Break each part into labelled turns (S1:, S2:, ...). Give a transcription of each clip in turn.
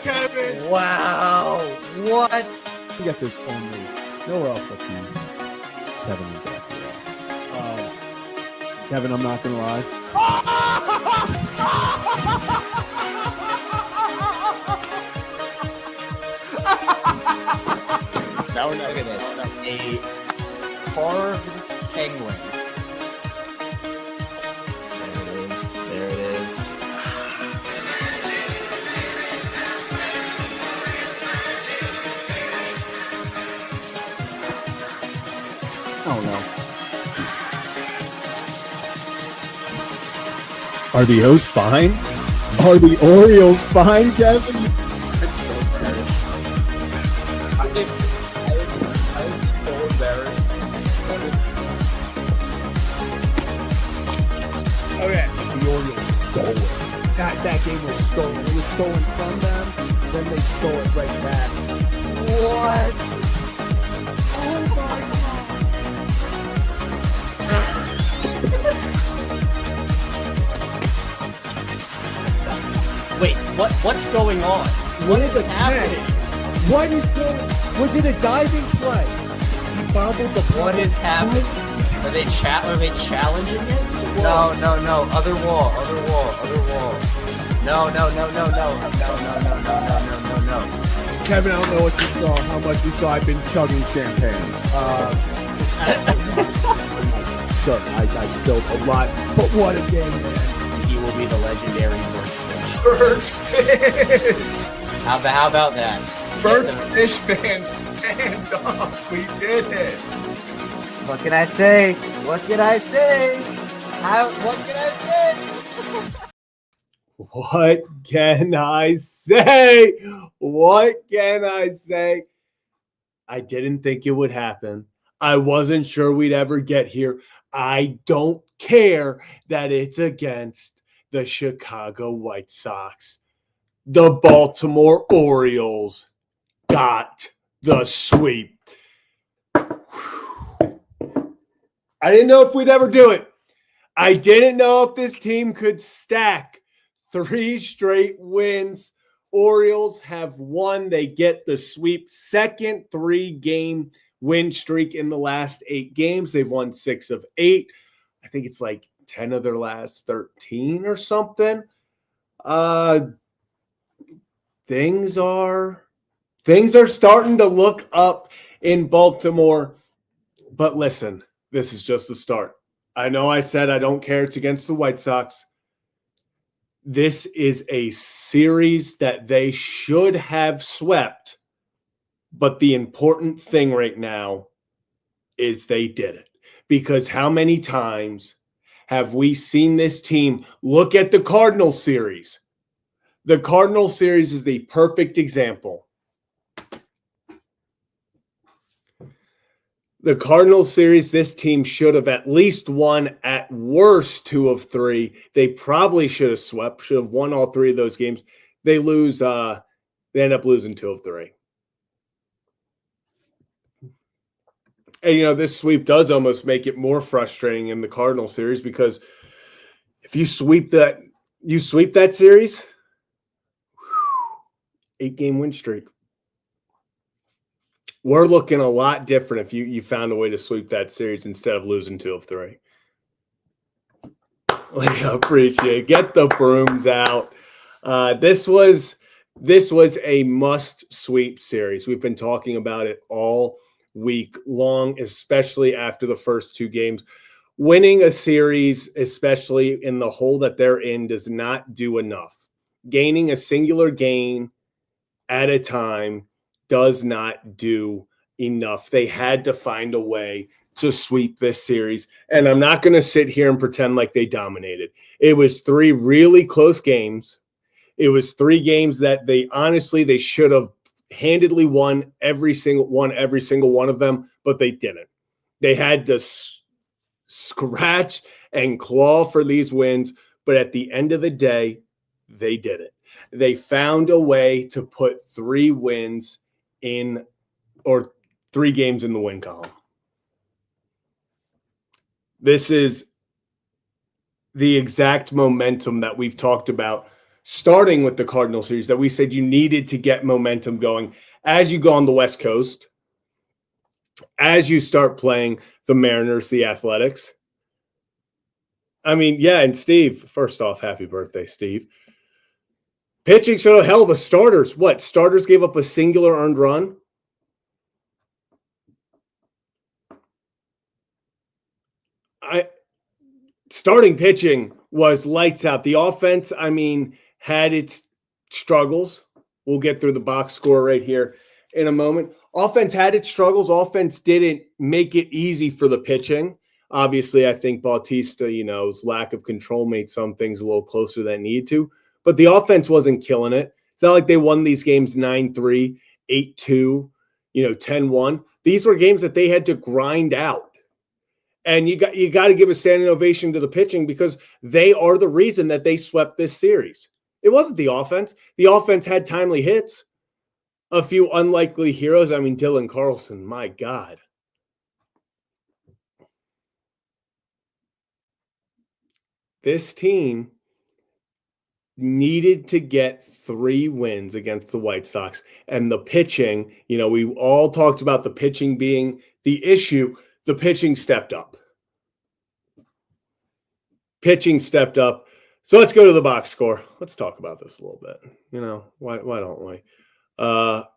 S1: Kevin.
S2: Wow. What?
S3: You get this only nowhere else but the Kevin and Zach. Kevin, I'm not going to lie.
S2: Now we're look at this. A carved penguin. There it is.
S3: Oh no. Are the O's fine? Are the Orioles fine, Kevin?
S2: I'm so embarrassed.
S3: Okay. The Orioles stole it. That game was stolen. It was stolen from them, then they stole it right back.
S2: What?
S3: Oh my
S2: Wait, what's going on?
S3: What is
S2: happening?
S3: What is going? Was it a diving play? He bobbled the ball.
S2: What is happening? Are they challenging it? No. Other wall. No.
S3: Kevin, I don't know what you saw, how much you saw. I've been chugging champagne. Sure, I spilled a lot, but what a game, man.
S2: He will be the legendary
S1: Birdfish.
S2: How about that?
S1: Birdfish fans, stand up. We did it.
S2: What can I say? What can I say? What can I say?
S3: What can I say? What can I say? I didn't think it would happen. I wasn't sure we'd ever get here. I don't care that it's against the Chicago White Sox. The Baltimore Orioles got the sweep. I didn't know if we'd ever do it. I didn't know if this team could stack 3 straight wins. Orioles have won. They get the sweep. Second 3-game win streak in the last 8 games. They've won 6 of 8. I think it's like 10 of their last 13 or something. Things are starting to look up in Baltimore. But listen, this is just the start. I know I said I don't care it's against the White Sox. This is a series that they should have swept. But the important thing right now is they did it. Because how many times have we seen this team look at the Cardinals series? The Cardinals series is the perfect example. The Cardinals series, this team should have at least won at worst 2 of 3. They probably should have swept, should have won all 3 of those games. They lose, they end up losing 2 of 3. And, this sweep does almost make it more frustrating in the Cardinal series because if you sweep that series, 8-game win streak. We're looking a lot different if you found a way to sweep that series instead of losing 2 of 3. I appreciate it. Get the brooms out. This was a must-sweep series. We've been talking about it all week long, especially after the first 2 games. Winning a series, especially in the hole that they're in, does not do enough. Gaining a singular game at a time does not do enough. They had to find a way to sweep this series. And I'm not going to sit here and pretend like they dominated. It was 3 really close games. It was 3 games that they should have handedly won every single one of them, but they didn't. They had to scratch and claw for these wins, but at the end of the day, they did it. They found a way to put 3 wins in, or 3 games in the win column. This is the exact momentum that we've talked about starting with the Cardinal series, that we said you needed to get momentum going as you go on the West Coast, as you start playing the Mariners, the Athletics. I mean, yeah, and Steve, first off, happy birthday, Steve. Pitching showed a hell of a starters. What? Starters gave up a singular earned run? Starting pitching was lights out. The offense, I mean, had its struggles. We'll get through the box score right here in a moment. Offense had its struggles. Offense didn't make it easy for the pitching. Obviously, I think Bautista, his lack of control made some things a little closer than it needed to. But the offense wasn't killing it. It's not like they won these games 9-3, 8-2, 10-1. These were games that they had to grind out. And you got to give a standing ovation to the pitching, because they are the reason that they swept this series. It wasn't the offense. The offense had timely hits, a few unlikely heroes. I mean, Dylan Carlson, my God. This team needed to get 3 wins against the White Sox. And the pitching, we all talked about the pitching being the issue. The pitching stepped up. Pitching stepped up. So let's go to the box score. Let's talk about this a little bit. Why don't we? Got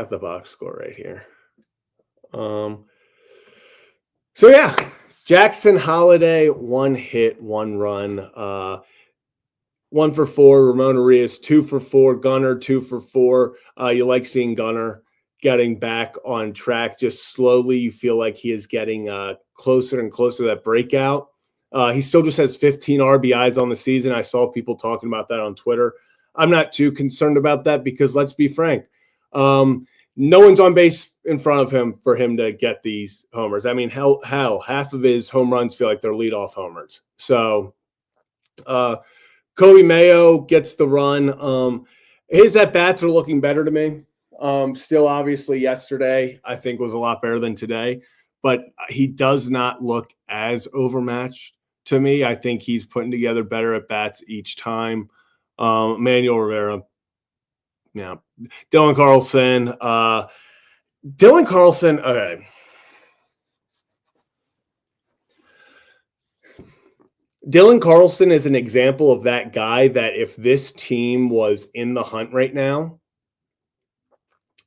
S3: the box score right here. So yeah, Jackson Holiday, 1 hit, 1 run. 1 for 4. Ramon Arias, 2 for 4. Gunnar, 2 for 4. You like seeing Gunnar getting back on track. Just slowly, you feel like he is getting closer and closer to that breakout. He still just has 15 RBIs on the season. I saw people talking about that on Twitter. I'm not too concerned about that, because let's be frank, no one's on base in front of him for him to get these homers. I mean, hell, half of his home runs feel like they're leadoff homers. So Kobe Mayo gets the run. His at-bats are looking better to me. Still, obviously, yesterday, I think, was a lot better than today. But he does not look as overmatched to me. I think he's putting together better at-bats each time. Manuel Rivera. Yeah. Dylan Carlson. Okay. Dylan Carlson is an example of that guy that if this team was in the hunt right now,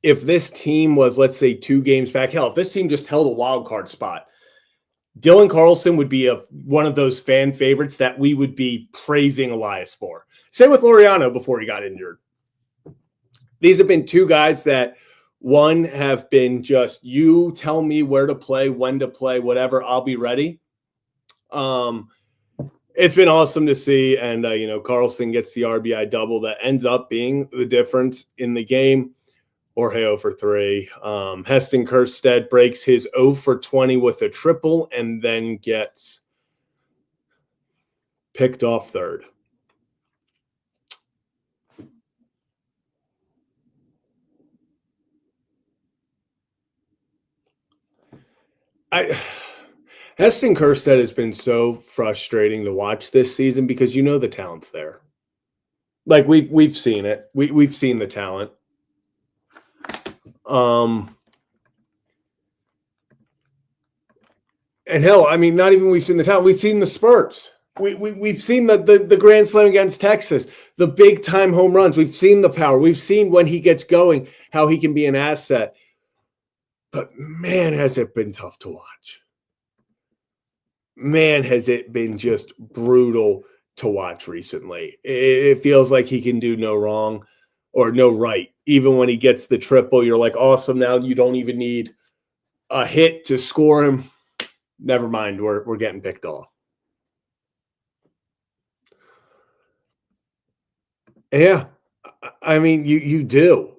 S3: if this team was, let's say, 2 games back, hell, if this team just held a wild card spot, Dylan Carlson would be one of those fan favorites that we would be praising Elias for. Same with Laureano before he got injured. These have been 2 guys that, one, have been just, you tell me where to play, when to play, whatever, I'll be ready. It's been awesome to see. And, Carlson gets the RBI double that ends up being the difference in the game. Jorge 0 for 3. Heston Kjerstad breaks his 0 for 20 with a triple and then gets picked off third. Heston Kjerstad has been so frustrating to watch this season, because the talent's there. Like we've seen it. We've seen the talent. And hell, I mean, not even we've seen the talent. We've seen the spurts. We've seen the grand slam against Texas, the big time home runs. We've seen the power. We've seen when he gets going how he can be an asset. But man, has it been tough to watch. Man, has it been just brutal to watch recently. It feels like he can do no wrong or no right. Even when he gets the triple, you're like, awesome, now you don't even need a hit to score him. Never mind, we're getting picked off. Yeah, I mean, you do.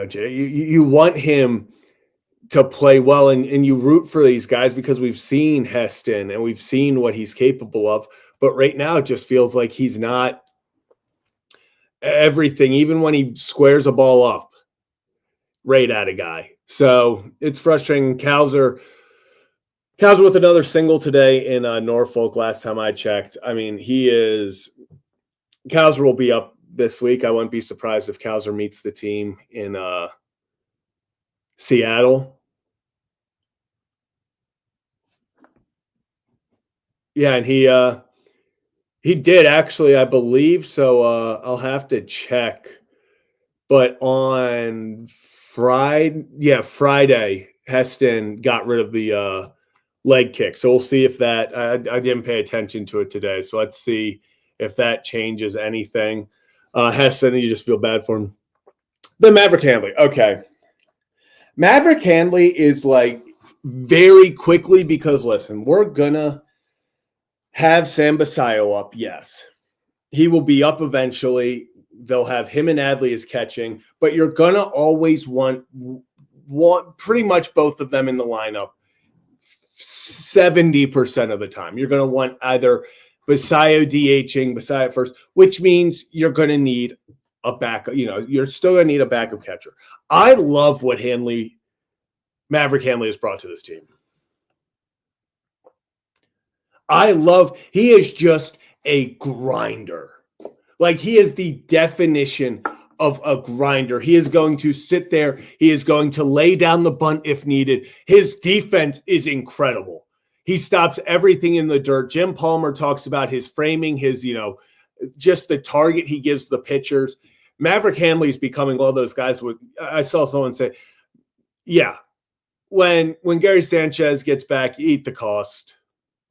S3: Jay, you want him to play well, and you root for these guys because we've seen Heston and we've seen what he's capable of. But right now, it just feels like he's not everything, even when he squares a ball up right at a guy. So it's frustrating. Cows are, Cows with another single today in Norfolk. Last time I checked, I mean, Cowser will be up this week. I wouldn't be surprised if Cowser meets the team in Seattle. Yeah, and he did actually, I believe. So I'll have to check. But on Friday, Heston got rid of the leg kick. So we'll see if that. I didn't pay attention to it today. So let's see if that changes anything. Heston, you just feel bad for him. Then Maverick Handley. Okay. Maverick Handley is like very quickly because listen, we're gonna have Sam Basayo up. Yes, he will be up eventually. They'll have him and Adley as catching, but you're gonna always want pretty much both of them in the lineup 70% of the time. You're gonna want either Basayo DHing, Basayo at first, which means you're gonna need a backup. You're still gonna need a backup catcher. I love what Maverick Handley has brought to this team. He is just a grinder. Like, he is the definition of a grinder. He is going to sit there. He is going to lay down the bunt if needed. His defense is incredible. He stops everything in the dirt. Jim Palmer talks about his framing, his, just the target he gives the pitchers. Maverick Handley is becoming all those guys. I saw someone say, yeah, when Gary Sanchez gets back, eat the cost.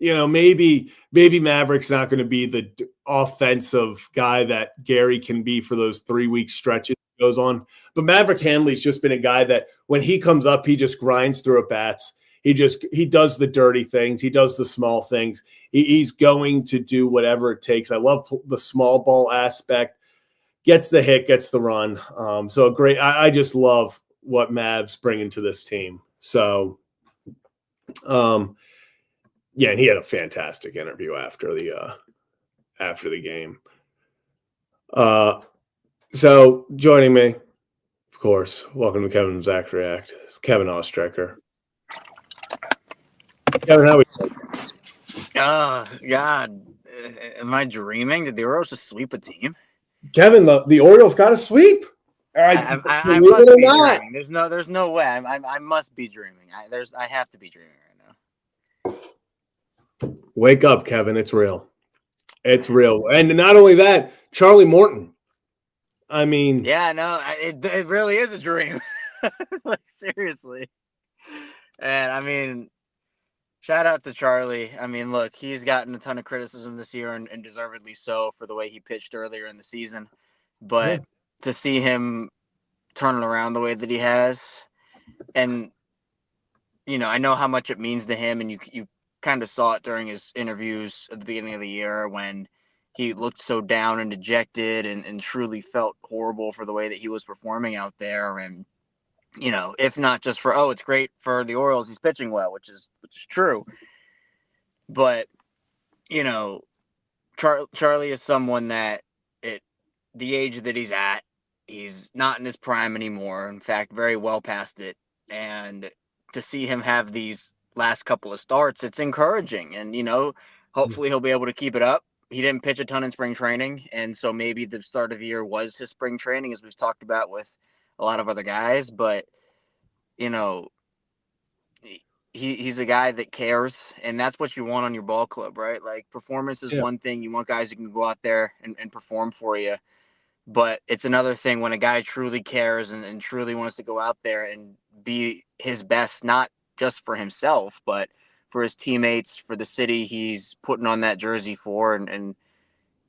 S3: Maybe Maverick's not going to be the offensive guy that Gary can be for those 3-week stretches he goes on. But Maverick Handley's just been a guy that when he comes up, he just grinds through at bats. He does the dirty things. He does the small things. He's going to do whatever it takes. I love the small ball aspect. Gets the hit, gets the run. So great. I just love what Mav's bringing to this team. So, yeah, and he had a fantastic interview after the game. So joining me, of course, welcome to Kevin and Zach React. It's Kevin Ostrecker. Kevin, how are you?
S4: God, am I dreaming? Did the Orioles just sweep a team?
S3: Kevin, the Orioles got a sweep.
S4: I must be dreaming. There's no way. I must be dreaming. I have to be dreaming right now.
S3: Wake up, Kevin. It's real. It's real. And not only that, Charlie Morton. I mean,
S4: yeah, no, it really is a dream. Like, seriously. And I mean, shout out to Charlie. I mean, look, he's gotten a ton of criticism this year and deservedly so for the way he pitched earlier in the season. But to see him turning around the way that he has, and I know how much it means to him, and you kind of saw it during his interviews at the beginning of the year when he looked so down and dejected and truly felt horrible for the way that he was performing out there. And if not just for it's great for the Orioles, he's pitching well, which is true. But Charlie is someone that at the age that he's at, he's not in his prime anymore. In fact, very well past it. And to see him have these last couple of starts, it's encouraging. And, hopefully he'll be able to keep it up. He didn't pitch a ton in spring training. And so maybe the start of the year was his spring training, as we've talked about with a lot of other guys. But, he's a guy that cares. And that's what you want on your ball club, right? Like, performance is one thing. You want guys who can go out there and perform for you. But it's another thing when a guy truly cares and truly wants to go out there and be his best, not just for himself, but for his teammates, for the city he's putting on that jersey for. And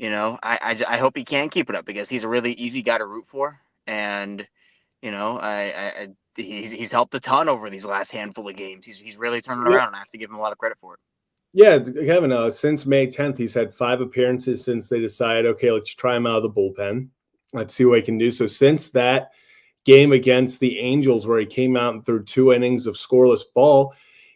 S4: I hope he can keep it up because he's a really easy guy to root for. And, he's helped a ton over these last handful of games. He's really turning around, and I have to give him a lot of credit for it.
S3: Yeah, Kevin, since May 10th, he's had 5 appearances since they decided, okay, let's try him out of the bullpen. Let's see what he can do. So since that game against the Angels where he came out and threw 2 innings of scoreless ball,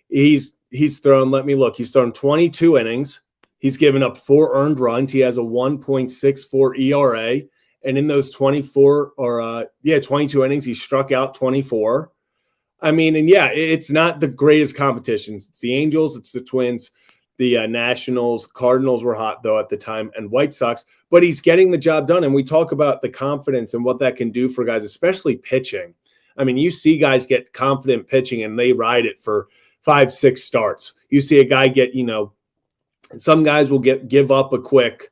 S3: he's thrown, let me look, he's thrown 22 innings. He's given up 4 earned runs. He has a 1.64 ERA. And in those 22 innings, he struck out 24. I mean, and yeah, it's not the greatest competitions. It's the Angels, it's the Twins, the Nationals, Cardinals were hot though at the time, and White Sox. But he's getting the job done, and we talk about the confidence and what that can do for guys, especially pitching. I mean, you see guys get confident pitching, and they ride it for 5-6 starts. You see a guy get, some guys will give up a quick,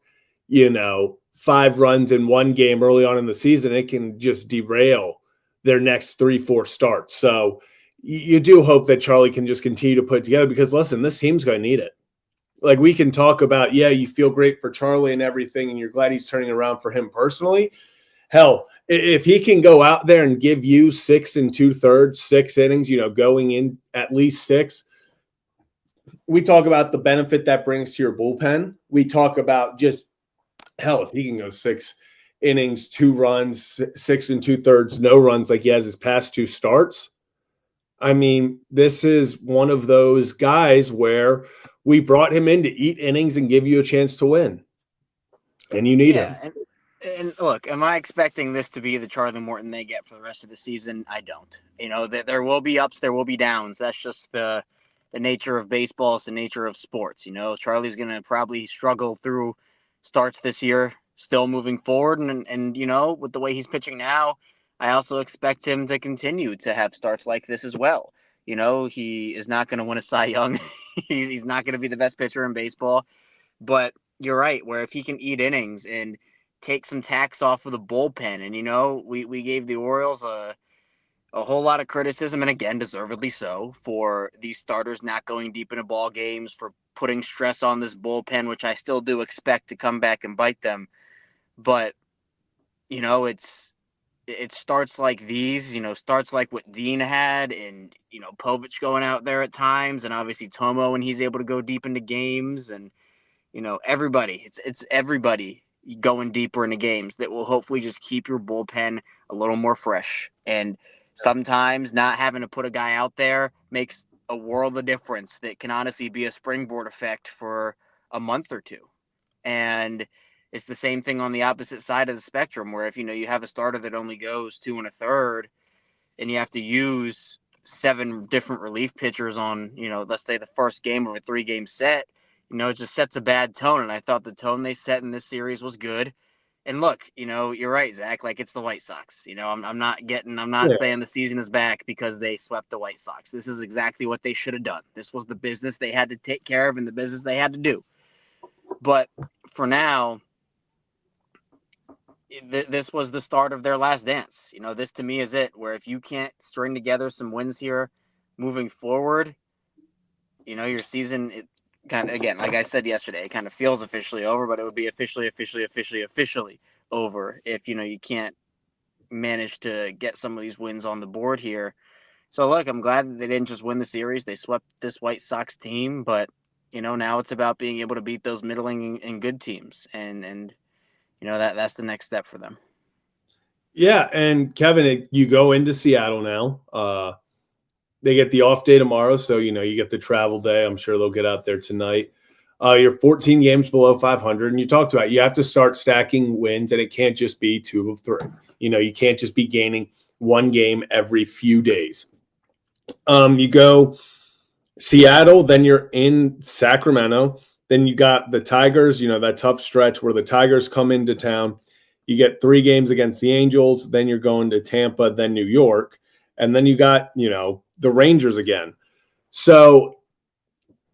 S3: 5 runs in one game early on in the season. It can just derail their next 3-4 starts. So you do hope that Charlie can just continue to put it together because, listen, this team's going to need it. Like, we can talk about, yeah, you feel great for Charlie and everything, and you're glad he's turning around for him personally. Hell, if he can go out there and give you 6 2/3, 6 innings, going in at least 6, we talk about the benefit that brings to your bullpen. We talk about just, hell, if he can go 6 innings, 2 runs, 6 2/3, no runs like he has his past 2 starts. I mean, this is one of those guys where we brought him in to eat innings and give you a chance to win. And you need him.
S4: And look, am I expecting this to be the Charlie Morton they get for the rest of the season? I don't. There will be ups, there will be downs. That's just the nature of baseball. It's the nature of sports. Charlie's going to probably struggle through starts this year, still moving forward. And with the way he's pitching now, I also expect him to continue to have starts like this as well. He is not going to win a Cy Young. He's not going to be the best pitcher in baseball. But you're right, where if he can eat innings and take some tax off of the bullpen. And, we gave the Orioles a whole lot of criticism, and again, deservedly so, for these starters not going deep into ball games, for putting stress on this bullpen, which I still do expect to come back and bite them. But, it starts like these, starts like what Dean had, and, Povich going out there at times, and obviously Tomo when he's able to go deep into games, and, everybody. It's everybody going deeper into games that will hopefully just keep your bullpen a little more fresh. And sometimes not having to put a guy out there makes a world of difference that can honestly be a springboard effect for a month or two. And it's the same thing on the opposite side of the spectrum, where if you have a starter that only goes 2 1/3 and you have to use 7 different relief pitchers on, let's say the first game of a 3-game set, it just sets a bad tone. And I thought the tone they set in this series was good. And look, you're right, Zach. Like, it's the White Sox. I'm not saying the season is back because they swept the White Sox. This is exactly what they should have done. This was the business they had to take care of and the business they had to do. But for now, this was the start of their last dance. This to me is it, where if you can't string together some wins here moving forward, your season, it kind of, again, like I said yesterday, it kind of feels officially over, but it would be officially over if, you can't manage to get some of these wins on the board here. So look, I'm glad that they didn't just win the series. They swept this White Sox team, but, now it's about being able to beat those middling and good teams. And that's the next step for them.
S3: Yeah, and Kevin, you go into Seattle now. They get the off day tomorrow, so you get the travel day. I'm sure they'll get out there tonight. You're 14 games below 500, and you talked about you have to start stacking wins, and it can't just be 2 of 3. You can't just be gaining 1 game every few days. You go Seattle, then you're in Sacramento. Then you got the Tigers, that tough stretch where the Tigers come into town. You get 3 games against the Angels. Then you're going to Tampa, then New York. And then you got, the Rangers again. So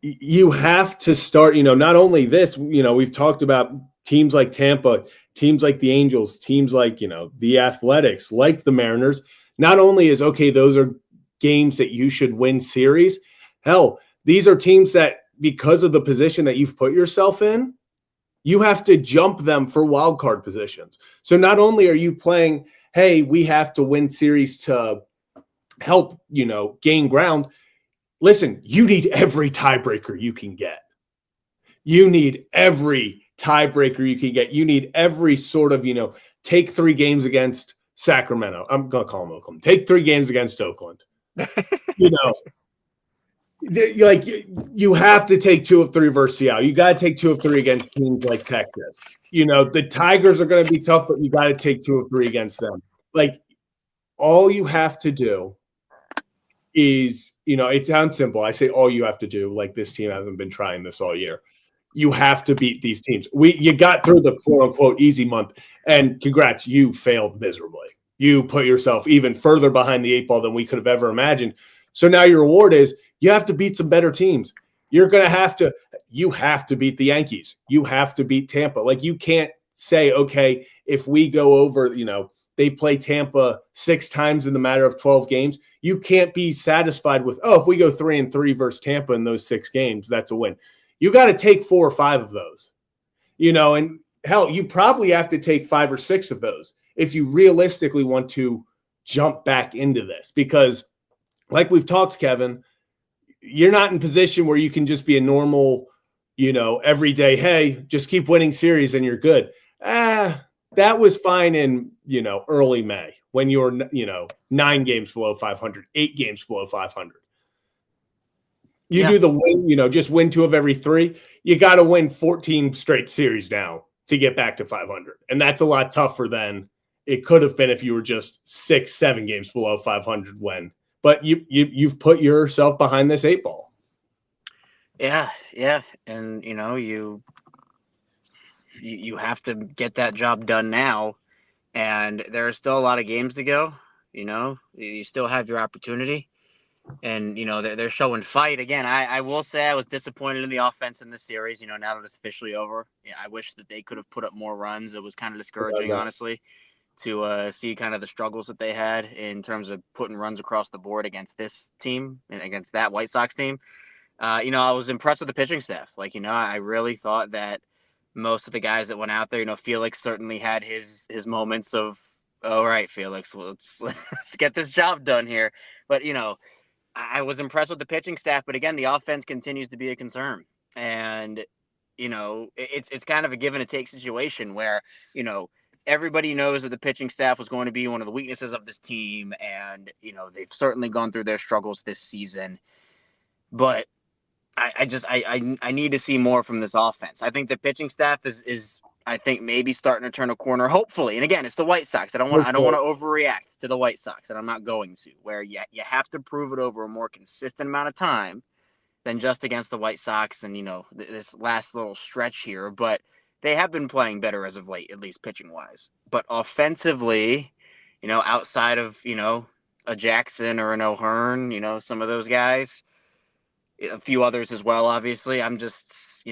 S3: you have to start, not only this, we've talked about teams like Tampa, teams like the Angels, teams like, the Athletics, like the Mariners. Not only is, okay, those are games that you should win series. Hell, these are teams that, because of the position that you've put yourself in, you have to jump them for wild card positions. So not only are you playing, hey, we have to win series to help, gain ground. Listen, you need every tiebreaker you can get. You need every tiebreaker you can get. You need every sort of, take 3 games against Sacramento. I'm going to call them Oakland. Take 3 games against Oakland. Like, you have to take 2 of 3 versus Seattle. You got to take 2 of 3 against teams like Texas. The Tigers are going to be tough, but you got to take 2 of 3 against them. Like, all you have to do is, it sounds simple. I say all you have to do, like this team hasn't been trying this all year. You have to beat these teams. You got through the quote unquote easy month, and congrats, you failed miserably. You put yourself even further behind the 8 ball than we could have ever imagined. So now your reward is you have to beat some better teams. You have to beat the Yankees. You have to beat Tampa. Like, you can't say, okay, if we go over, they play Tampa 6 times in the matter of 12 games. You can't be satisfied with, if we go 3-3 versus Tampa in those 6 games, that's a win. You got to take 4 or 5 of those, and hell, you probably have to take 5 or 6 of those if you realistically want to jump back into this, because like we've talked, Kevin, you're not in position where you can just be a normal, everyday, hey, just keep winning series and you're good. That was fine in, early May when you're, 9 games below 500, 8 games below 500. You do the win, just win 2 of every 3. You got to win 14 straight series now to get back to 500. And that's a lot tougher than it could have been if you were just 6, 7 games below 500 when. But you've put yourself behind this 8 ball.
S4: Yeah. And, you have to get that job done now. And there are still a lot of games to go. You still have your opportunity. And, they're showing fight. Again, I will say I was disappointed in the offense in this series, now that it's officially over. Yeah, I wish that they could have put up more runs. It was kind of discouraging, honestly, to see kind of the struggles that they had in terms of putting runs across the board against this team and against that White Sox team. I was impressed with the pitching staff. I really thought that most of the guys that went out there, Felix certainly had his moments of, all right, Felix, let's get this job done here. But, I was impressed with the pitching staff, but again, the offense continues to be a concern. And, it's kind of a give and a take situation where, everybody knows that the pitching staff was going to be one of the weaknesses of this team. And, they've certainly gone through their struggles this season. But I need to see more from this offense. I think the pitching staff is I think maybe starting to turn a corner, hopefully. And again, it's the White Sox. I don't want to overreact to the White Sox, and I'm not going to. Where you have to prove it over a more consistent amount of time than just against the White Sox and this last little stretch here. But they have been playing better as of late, at least pitching wise. But offensively, outside of a Jackson or an O'Hearn, some of those guys, a few others as well, obviously. I'm just,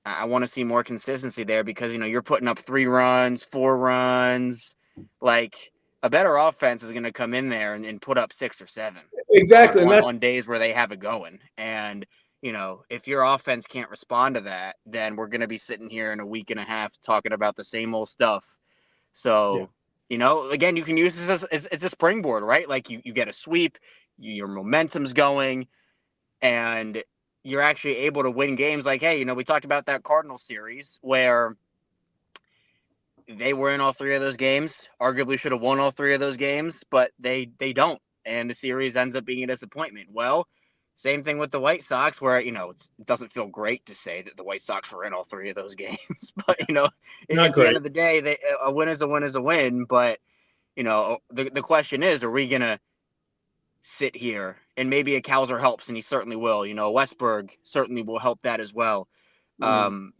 S4: I want to see more consistency there because, you're putting up 3 runs, 4 runs. Like, a better offense is going to come in there and put up 6 or 7.
S3: Exactly.
S4: On days where they have it going. And, if your offense can't respond to that, then we're going to be sitting here in a week and a half talking about the same old stuff. So, again, you can use this as a springboard, right? Like, you get a sweep, your momentum's going, and you're actually able to win games. Like, hey, we talked about that Cardinals series where they were in all 3 of those games, arguably should have won all 3 of those games, but they don't. And the series ends up being a disappointment. Well, same thing with the White Sox where, it doesn't feel great to say that the White Sox were in all 3 of those games. But, at the end of the day, a win is a win is a win. But, the question is, are we going to sit here and maybe a Kowser helps, and he certainly will. Westberg certainly will help that as well. Ramon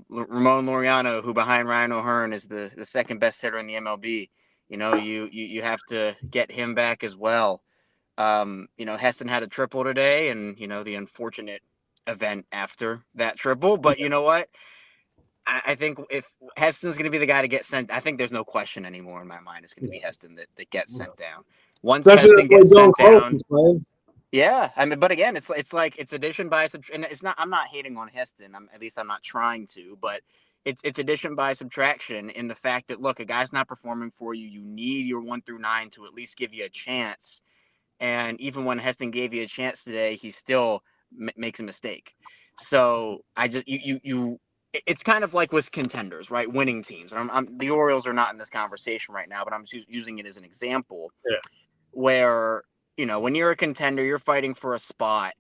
S4: Laureano, who behind Ryan O'Hearn is the second best hitter in the MLB. You have to get him back as well. Heston had a triple today, and the unfortunate event after that triple. But you know what? I think if Heston's going to be the guy to get sent, I think there's no question anymore in my mind. It's going to be Heston that gets sent down. Once Heston gets sent down, yeah. I mean, but again, it's like it's addition by subtraction. And it's not. I'm not hating on Heston. At least I'm not trying to. But it's addition by subtraction in the fact that look, a guy's not performing for you. You need your 1 through 9 to at least give you a chance. And even when Heston gave you a chance today, he still makes a mistake. So I just you. It's kind of like with contenders, right? Winning teams. The Orioles are not in this conversation right now, but I'm just using it as an example.
S3: Yeah.
S4: Where, when you're a contender, you're fighting for a spot.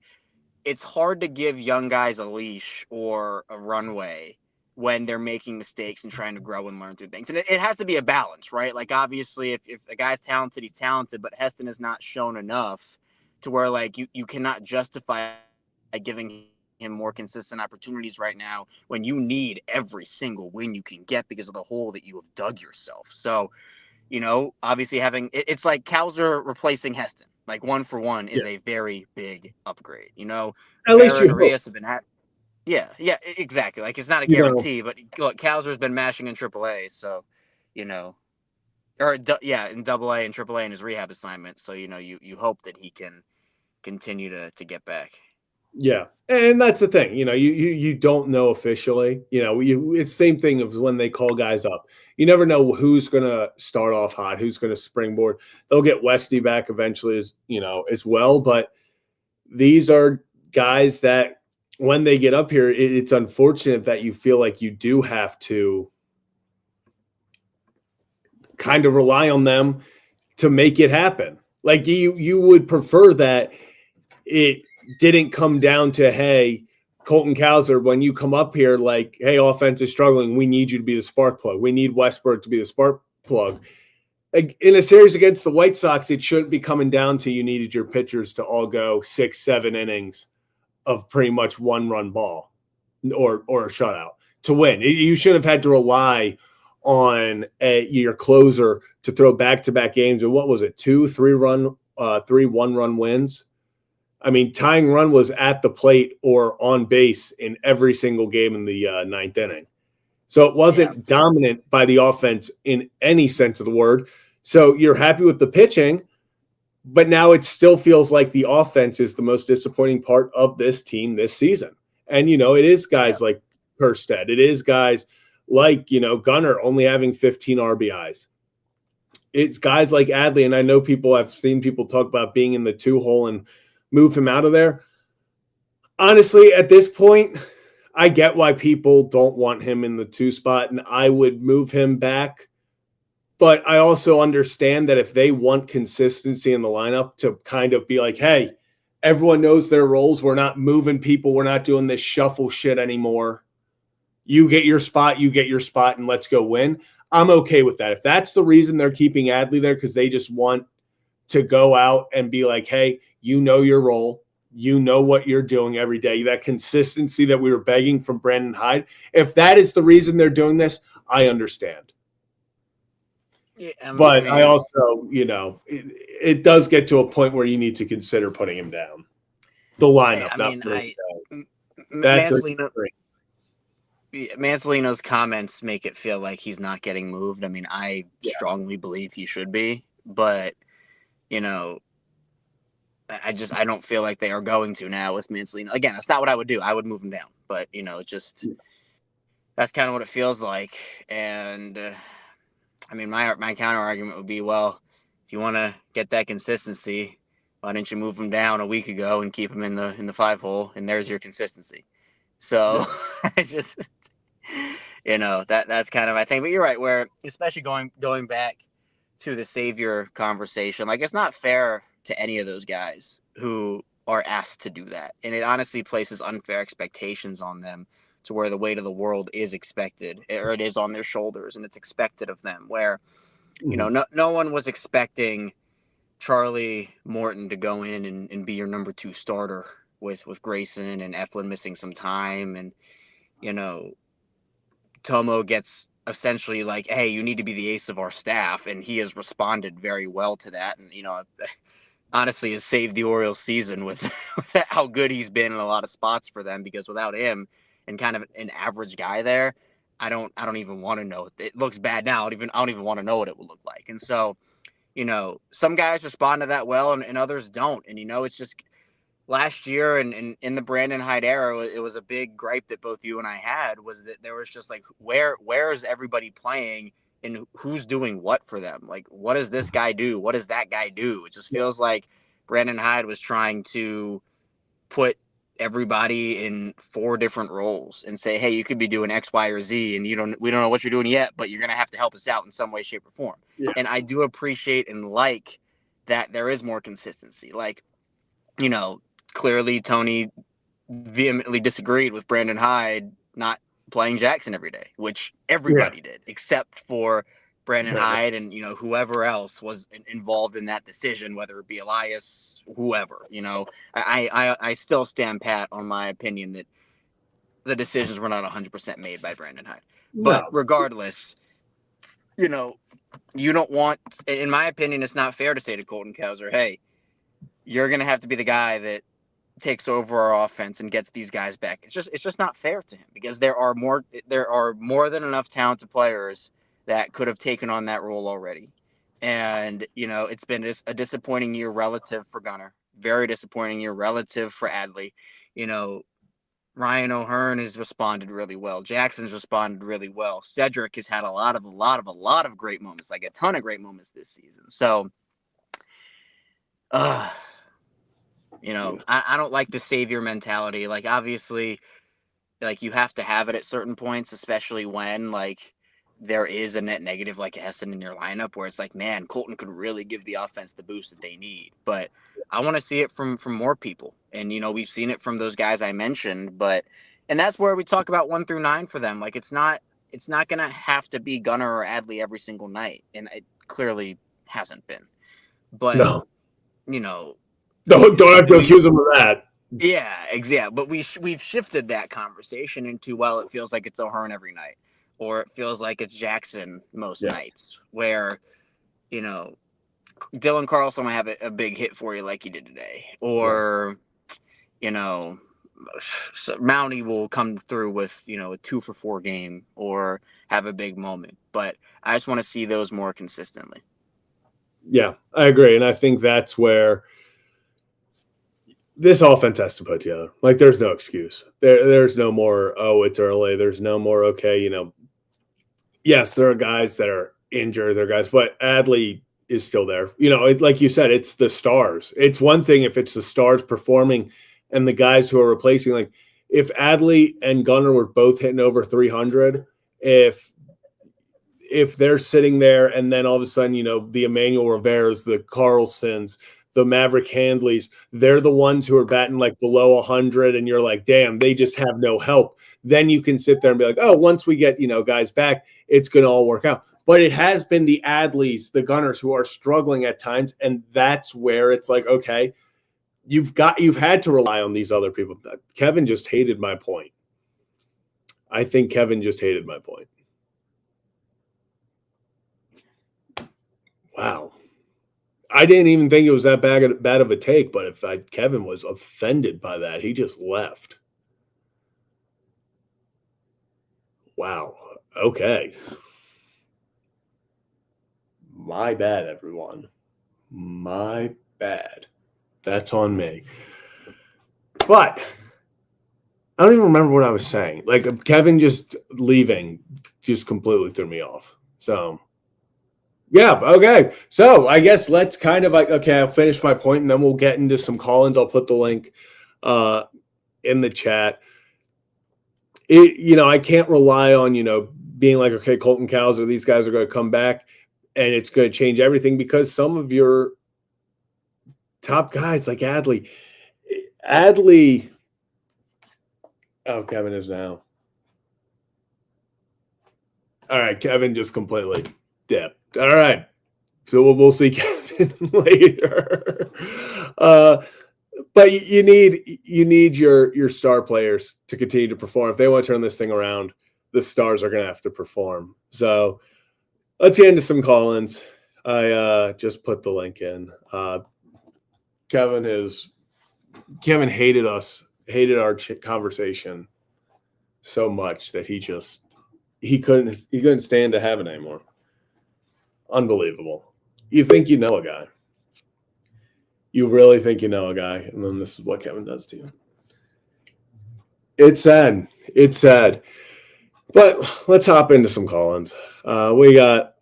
S4: It's hard to give young guys a leash or a runway when they're making mistakes and trying to grow and learn through things. And it has to be a balance, right? Like, obviously, if a guy's talented, he's talented, but Heston has not shown enough to where like you cannot justify giving him more consistent opportunities right now when you need every single win you can get because of the hole that you have dug yourself. So, obviously it's like Cowser replacing Heston, like 1-for-1 is
S3: Yeah.
S4: a very big upgrade.
S3: At least
S4: Vera
S3: you
S4: and
S3: hope.
S4: Arias have been yeah, exactly. Like it's not a
S3: You know,
S4: guarantee, but look, Cowser's been mashing in AAA, so in AA and AAA in his rehab assignment. So you hope that he can continue to get back.
S3: yeah, and that's the thing. You don't know officially. It's the same thing as when they call guys up. You never know who's going to start off hot, who's going to springboard. They'll get Westy back eventually, as well. But these are guys that when they get up here, it's unfortunate that you feel like you do have to kind of rely on them to make it happen. Like you would prefer that it didn't come down to, hey, Colton Cowser, when you come up here, like, hey, offense is struggling, we need you to be the spark plug. We need Westbrook to be the spark plug. In a series against the White Sox, it shouldn't be coming down to you needed your pitchers to all go 6-7 innings of pretty much one-run ball or a shutout to win. You shouldn't have had to rely on your closer to throw back-to-back games. And what was it, 3 one-run wins? I mean, tying run was at the plate or on base in every single game in the ninth inning. So it wasn't dominant by the offense in any sense of the word. So you're happy with the pitching, but now it still feels like the offense is the most disappointing part of this team this season. And, it is guys like Kerstead. It is guys like, Gunnar only having 15 RBIs. It's guys like Adley. And I know I've seen people talk about being in the 2-hole and move him out of there. Honestly, at this point, I get why people don't want him in the 2 spot, and I would move him back. But I also understand that if they want consistency in the lineup to kind of be like, hey, everyone knows their roles. We're not moving people. We're not doing this shuffle shit anymore. You get your spot, and let's go win. I'm okay with that. If that's the reason they're keeping Adley there, because they just want to go out and be like, hey, you know your role. You know what you're doing every day. That consistency that we were begging from Brandon Hyde. If that is the reason they're doing this, I understand. Yeah, but I also, it does get to a point where you need to consider putting him down. The lineup.
S4: Manzolino's comments make it feel like he's not getting moved. I mean, I strongly believe he should be, but I don't feel like they are going to now with Manzolino. Again, that's not what I would do. I would move him down, but that's kind of what it feels like. And I mean, my counter argument would be, well, if you want to get that consistency, why didn't you move him down a week ago and keep him in the 5-hole? And there's your consistency. So I just, that's kind of my thing. But you're right, where especially going back to the savior conversation, like it's not fair to any of those guys who are asked to do that. And it honestly places unfair expectations on them to where the weight of the world is expected, or it is on their shoulders and it's expected of them, where, no one was expecting Charlie Morton to go in and be your number 2 starter with Grayson and Eflin missing some time. And, Tomo gets essentially like, hey, you need to be the ace of our staff. And he has responded very well to that. And, honestly has saved the Orioles season with how good he's been in a lot of spots for them, because without him and kind of an average guy there, I don't even want to know. It looks bad now. I don't even want to know what it will look like. And so, some guys respond to that well and others don't. And, it's just last year and in the Brandon Hyde era, it was a big gripe that both you and I had, was that there was just like, where is everybody playing and who's doing what for them? Like, what does this guy do? What does that guy do? It just feels like Brandon Hyde was trying to put everybody in 4 different roles and say, hey, you could be doing X, Y, or Z, and we don't know what you're doing yet, but you're going to have to help us out in some way, shape, or form. Yeah. And I do appreciate and like that there is more consistency. Like, clearly Tony vehemently disagreed with Brandon Hyde not playing Jackson every day, which everybody did, except for Brandon Hyde and, whoever else was involved in that decision, whether it be Elias, whoever, I still stand pat on my opinion that the decisions were not 100% made by Brandon Hyde. But
S3: No.
S4: regardless, you don't want, in my opinion, it's not fair to say to Colton Cowser, hey, you're going to have to be the guy that takes over our offense and gets these guys back. It's just not fair to him, because there are more than enough talented players that could have taken on that role already. And, it's been a disappointing year relative for Gunnar. Very disappointing year relative for Adley. Ryan O'Hearn has responded really well. Jackson's responded really well. Cedric has had a lot of great moments, like a ton of great moments this season. So, I don't like the savior mentality. Like, obviously, like, you have to have it at certain points, especially when, like, there is a net negative like Hessen in your lineup, where it's like, man, Colton could really give the offense the boost that they need. But I want to see it from more people. And, we've seen it from those guys I mentioned, and that's where we talk about 1 through 9 for them. Like, it's not going to have to be Gunnar or Adley every single night. And it clearly hasn't been. But,
S3: No.
S4: Don't
S3: have to accuse them of that.
S4: Yeah, exactly. But we've shifted that conversation into, well, it feels like it's O'Hearn every night, or it feels like it's Jackson most nights, where, Dylan Carlson might have a big hit for you like he did today, or, Mountie will come through with, a 2-for-4 game or have a big moment. But I just want to see those more consistently.
S3: Yeah, I agree. And I think that's where this offense has to put together. Like, there's no excuse. There's no more, it's early. There's no more, okay, yes, there are guys that are injured. There are guys, but Adley is still there. Like you said, it's the stars. It's one thing if it's the stars performing and the guys who are replacing. Like, if Adley and Gunnar were both hitting over 300, if they're sitting there and then all of a sudden, the Emmanuel Riveras, the Carlsons, the Maverick Handleys, they're the ones who are batting like below 100, and you're like, damn, they just have no help. Then you can sit there and be like, oh, once we get, guys back, it's going to all work out. But it has been the Adleys, the Gunners, who are struggling at times, and that's where it's like, okay, you've had to rely on these other people. Kevin just hated my point. I think Kevin just hated my point. Wow. I didn't even think it was that bad of a take, but if Kevin was offended by that, he just left. Wow. Okay. My bad, everyone. My bad. That's on me. But I don't even remember what I was saying. Like, Kevin just leaving just completely threw me off. So, yeah, okay. So I guess let's kind of like, okay, I'll finish my point and then we'll get into some call-ins. I'll put the link in the chat. I can't rely on, being like, okay, Colton Cowser, these guys are going to come back and it's going to change everything, because some of your top guys like Adley, oh, Kevin is now. All right, Kevin just completely dipped. All right. So we'll see Kevin later. But you need your star players to continue to perform. If they want to turn this thing around, the stars are going to have to perform. So let's get into some call-ins. I just put the link in. Kevin hated our conversation so much that he couldn't stand to have it anymore. Unbelievable. You think you know a guy. You really think you know a guy, and then this is what Kevin does to you. It's sad. It's sad. But let's hop into some call-ins. We got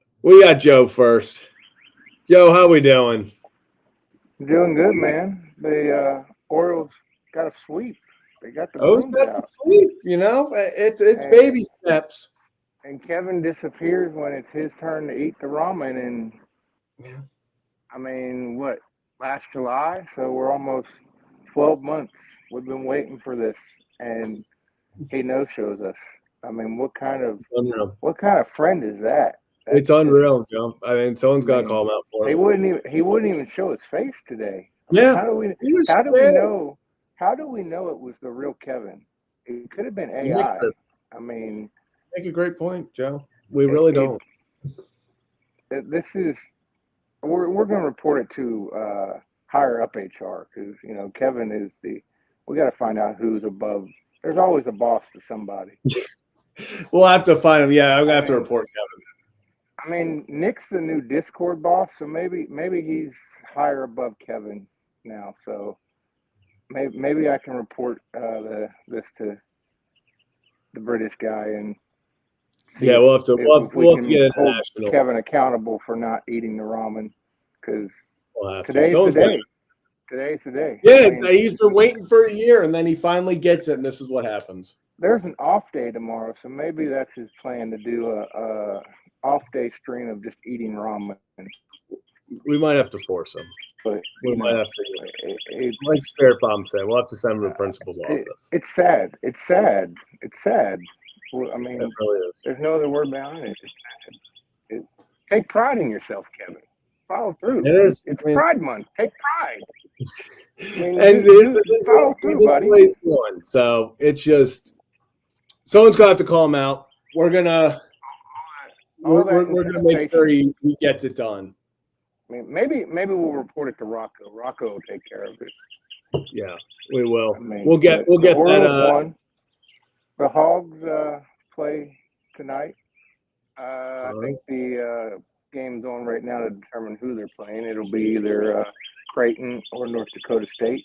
S3: Joe first. Joe, how we doing?
S5: Doing good, man. The Orioles got a sweep. They got the brooms out.
S3: Sweep, it's baby steps.
S5: And Kevin disappears when it's his turn to eat the ramen. And I mean, what, last July? So we're almost 12 months. We've been waiting for this, and he no-shows us. I mean, what kind of friend is that?
S3: It's unreal, Joe. I mean, someone's got to call him out for
S5: He
S3: it.
S5: wouldn't even show his face today. I mean,
S3: Yeah.
S5: How do we know? How do we know it was the real Kevin? It could have been AI. I mean,
S3: make a great point, Joe. We really don't.
S5: This is we're going to report it to higher up HR because Kevin is we got to find out who's above. There's always a boss to somebody.
S3: We'll have to find him. Yeah, I'm gonna have to report Kevin.
S5: I mean, Nick's the new Discord boss, so maybe he's higher above Kevin now. So maybe I can report this to the British guy and
S3: yeah, we'll have to get international.
S5: Kevin accountable for not eating the ramen because
S3: today's the day.
S5: Today's the day.
S3: Yeah, he's been waiting for a year, and then he finally gets it, and this is what happens.
S5: There's an off day tomorrow, so maybe that's his plan to do a off day stream of just eating ramen.
S3: We might have to force him.
S5: But
S3: we might have to. Like Spirit Bomb said, we'll have to send him to the principal's office.
S5: It's sad. It's sad. It's sad. I mean,
S3: it really is.
S5: There's no other word behind it. It's sad. Take pride in yourself, Kevin. Follow through.
S3: It is.
S5: It's Pride Month. Take pride.
S3: And follow through, buddy. So it's just someone's gonna have to call him out. We're gonna make sure he gets it done.
S5: I mean, maybe we'll report it to Rocco. Rocco will take care of it.
S3: Yeah, we will.
S5: I mean,
S3: we'll get that.
S5: Won. The Hogs play tonight. I think the game's on right now to determine who they're playing. It'll be either Creighton or North Dakota State.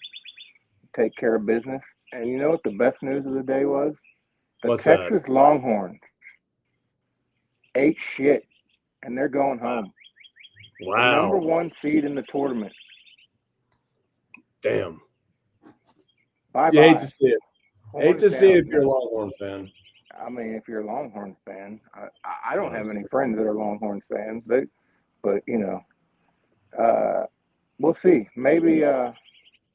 S5: Take care of business. And you know what the best news of the day was?
S3: What's
S5: Texas
S3: that?
S5: Longhorns ate shit, and they're going home.
S3: Wow.
S5: The number one seed in the tournament.
S3: Damn.
S5: Bye-bye.
S3: You hate to see it. Hate to see it if you're a Longhorn fan.
S5: I mean, if you're a Longhorns fan, I don't have any friends that are Longhorns fans, but we'll see. Maybe I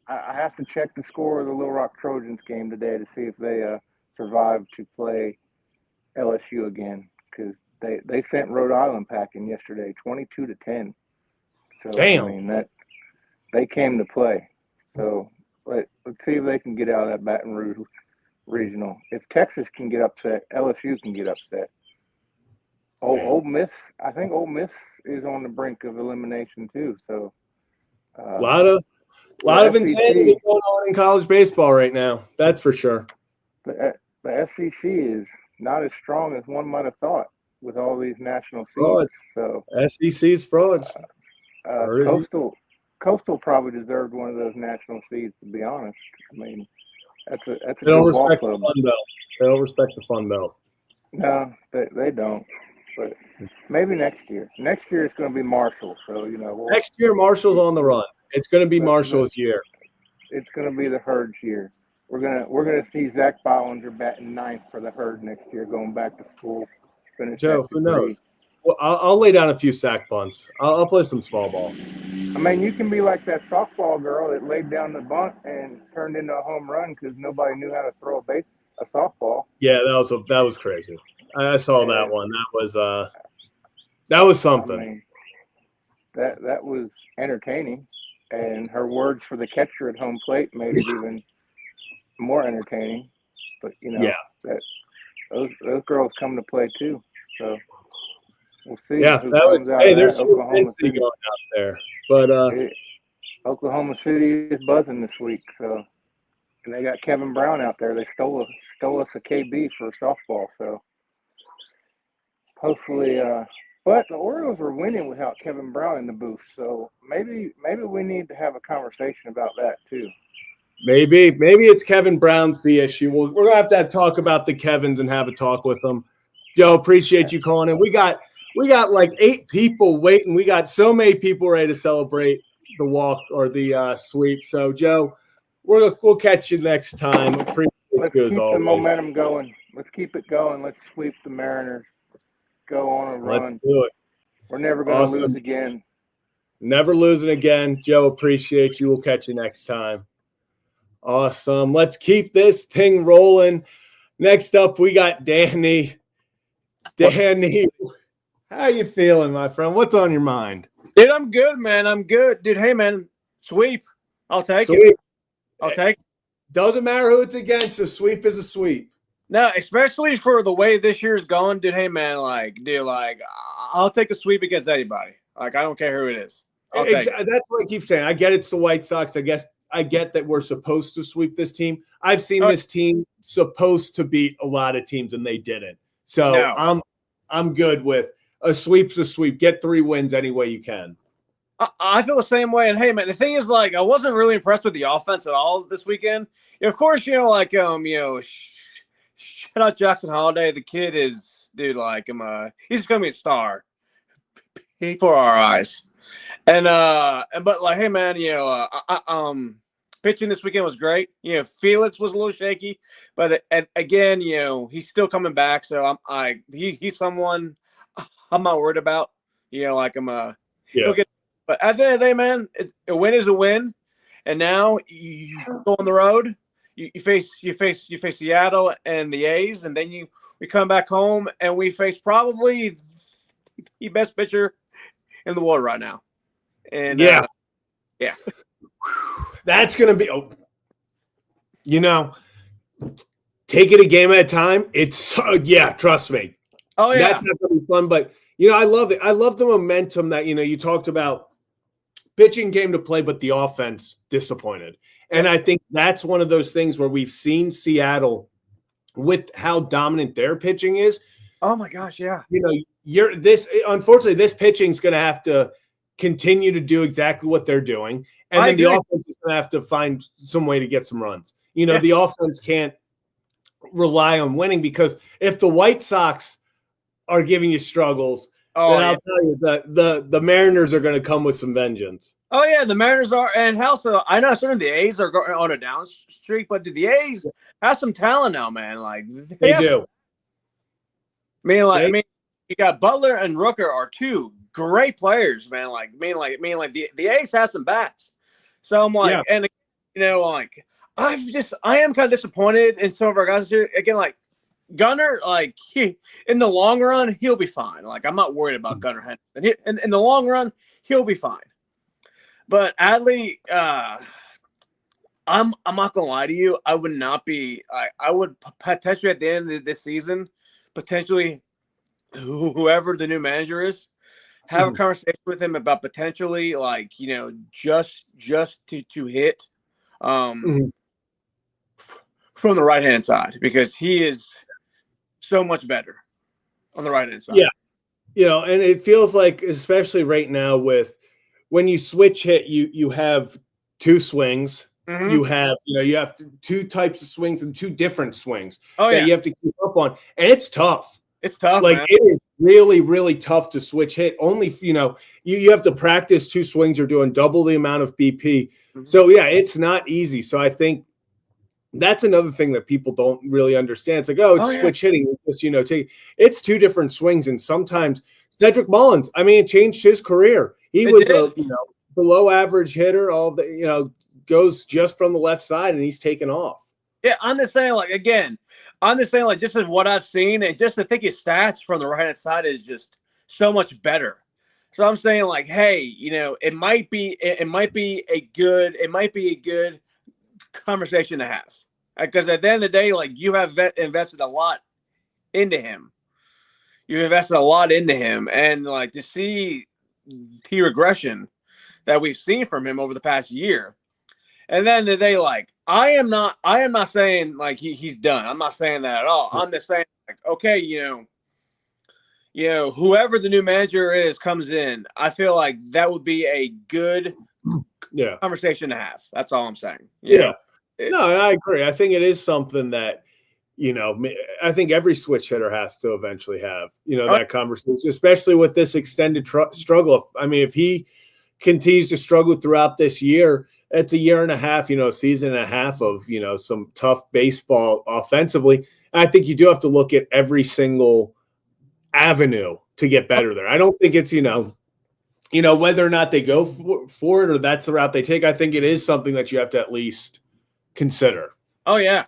S5: have to check the score of the Little Rock Trojans game today to see if they survive to play LSU again because they sent Rhode Island packing yesterday, 22-10. So
S3: damn.
S5: I mean they came to play. So let's see if they can get out of that Baton Rouge regional. If Texas can get upset, LSU can get upset. Ole Miss, I think Ole Miss is on the brink of elimination too. So
S3: a lot of insanity going on in college baseball right now. That's for sure.
S5: The SEC is not as strong as one might have thought with all these national seeds.
S3: Frauds.
S5: So
S3: SEC's frauds.
S5: Coastal probably deserved one of those national seeds, to be honest. I mean, that's a
S3: they don't
S5: good
S3: respect
S5: ball club.
S3: the Fun Belt. They don't respect the Fun Belt.
S5: No, they don't. But maybe next year. Next year it's going to be Marshall. So
S3: next year Marshall's on the run. It's going to be Marshall's year.
S5: It's going to be the Herd's year. We're gonna see Zach Bollinger batting ninth for the Herd next year, going back to school.
S3: Joe, who knows? Well, I'll lay down a few sack bunts. I'll play some small ball.
S5: I mean, you can be like that softball girl that laid down the bunt and turned into a home run because nobody knew how to throw a softball.
S3: Yeah, that was crazy. I saw that one. That was something.
S5: I mean, that was entertaining, and her words for the catcher at home plate made it even more entertaining. But that those girls come to play too. So we'll see.
S3: Yeah, there's some intensity going out there. But
S5: Oklahoma City is buzzing this week. So, and they got Kevin Brown out there. They stole us a KB for softball. So hopefully, but the Orioles are winning without Kevin Brown in the booth. So maybe we need to have a conversation about that too.
S3: Maybe it's Kevin Brown's the issue. We're gonna have to talk about the Kevins and have a talk with them. Joe, appreciate you calling in. We got like 8 people waiting. We got so many people ready to celebrate the walk or the sweep. So Joe, we'll catch you next time.
S5: Let's keep the momentum going. Let's keep it going. Let's sweep the Mariners. Go on a run.
S3: Let's do it.
S5: We're never going to lose again.
S3: Never losing again. Joe, appreciate you. We'll catch you next time. Awesome. Let's keep this thing rolling. Next up, we got Danny. How you feeling, my friend? What's on your mind?
S6: Dude, I'm good, man. I'm good. Dude, hey, man, sweep. I'll take it.
S3: Sweep.
S6: I'll take it.
S3: Doesn't matter who it's against. A sweep is a sweep.
S6: No, especially for the way this year's going, dude, hey, man, I'll take a sweep against anybody. Like, I don't care who it is. I'll take it.
S3: That's what I keep saying. I get it's the White Sox. I get that we're supposed to sweep this team. I've seen this team supposed to beat a lot of teams, and they didn't. So
S6: No.
S3: I'm good with a sweep's a sweep. Get 3 wins any way you can.
S6: I feel the same way. And hey, man, the thing is, like, I wasn't really impressed with the offense at all this weekend. Of course, shout out Jackson Holiday. The kid is, dude, like, he's becoming a star before our eyes. But like, hey, man, pitching this weekend was great. Felix was a little shaky, but again, he's still coming back. So he's someone I'm not worried about. He'll get. But at the end of the day, man, a win is a win. And now you go on the road. You face Seattle and the A's, and then we come back home and we face probably the best pitcher in the world right now. And
S3: yeah,
S6: that's
S3: gonna be. Take it a game at a time. It's trust me.
S6: Oh yeah,
S3: that's not gonna be fun. But I love it. I love the momentum that you talked about. Pitching game to play, but the offense disappointed. And I think that's one of those things where we've seen Seattle with how dominant their pitching is.
S6: Oh my gosh, yeah.
S3: Unfortunately, this pitching is going to have to continue to do exactly what they're doing. And then the offense is going to have to find some way to get some runs. The offense can't rely on winning, because if the White Sox are giving you struggles, then I'll tell you the Mariners are going to come with some vengeance.
S6: Oh yeah, the Mariners are, and hell, so I know some of the A's are on a down streak, but the A's have some talent now, man. Like
S3: they do.
S6: I mean, you got Butler and Rooker are 2 great players, man. The A's have some bats. So I'm like, and I am kind of disappointed in some of our guys here. Again, like Gunnar, like in the long run, he'll be fine. Like, I'm not worried about Gunnar Henderson. In the long run, he'll be fine. But Adley, I'm not gonna lie to you. I would not be. I would potentially at the end of this season, potentially whoever the new manager is, have a conversation with him about potentially just to hit from the right hand side, because he is so much better on the right hand side.
S3: Yeah, and it feels like, especially right now, with when you switch hit, you have 2 swings. Mm-hmm. You have 2 types of swings and 2 different swings that you have to keep up on, and it's tough.
S6: It's tough.
S3: Like,
S6: man.
S3: It is really, really tough to switch hit. Only you have to practice 2 swings. You're doing double the amount of BP. Mm-hmm. So it's not easy. So I think that's another thing that people don't really understand. It's like, switch hitting. It's just, it's 2 different swings. And sometimes Cedric Mullins, it changed his career. He was a below average hitter, goes just from the left side, and he's taken off.
S6: Yeah, I'm just saying, just as what I've seen, and just to think his stats from the right hand side is just so much better. So I'm saying, like, hey, it might be a good conversation to have. Because at the end of the day, like, you have invested a lot into him. You've invested a lot into him. And, like, to see the regression that we've seen from him over the past year. And then they I am not saying, like, he's done. I'm not saying that at all. I'm just saying, like, okay, whoever the new manager is comes in, I feel like that would be a good conversation to have. That's all I'm saying.
S3: No, I agree. I think it is something that, I think every switch hitter has to eventually have, that conversation, especially with this extended struggle. If he continues to struggle throughout this year, it's a year and a half, season and a half of, some tough baseball offensively. I think you do have to look at every single avenue to get better there. I don't think it's, whether or not they go for it or that's the route they take. I think it is something that you have to at least consider.
S6: Oh, yeah.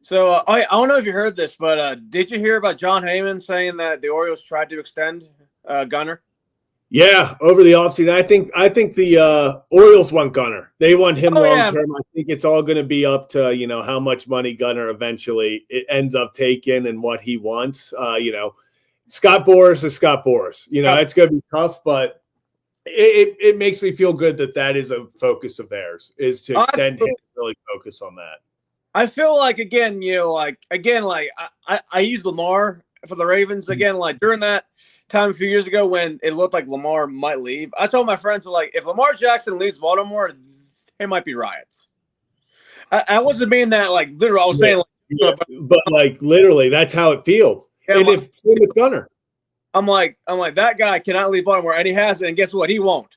S6: So I don't know if you heard this, but did you hear about John Heyman saying that the Orioles tried to extend Gunner?
S3: Yeah, over the offseason. I think the Orioles want Gunner. They want him long term. I think it's all going to be up to, how much money Gunner eventually it ends up taking and what he wants. Scott Boras is Scott Boras. It's going to be tough, but it makes me feel good that is a focus of theirs, is to extend him, really focus on that.
S6: I feel like I use Lamar for the Ravens again. Like during that time a few years ago when it looked like Lamar might leave, I told my friends if Lamar Jackson leaves Baltimore, it might be riots. I wasn't being that literal. I was saying
S3: but literally that's how it feels.
S6: Yeah,
S3: and if same with Gunner,
S6: I'm like that guy cannot leave Baltimore, and he hasn't. And guess what? He won't.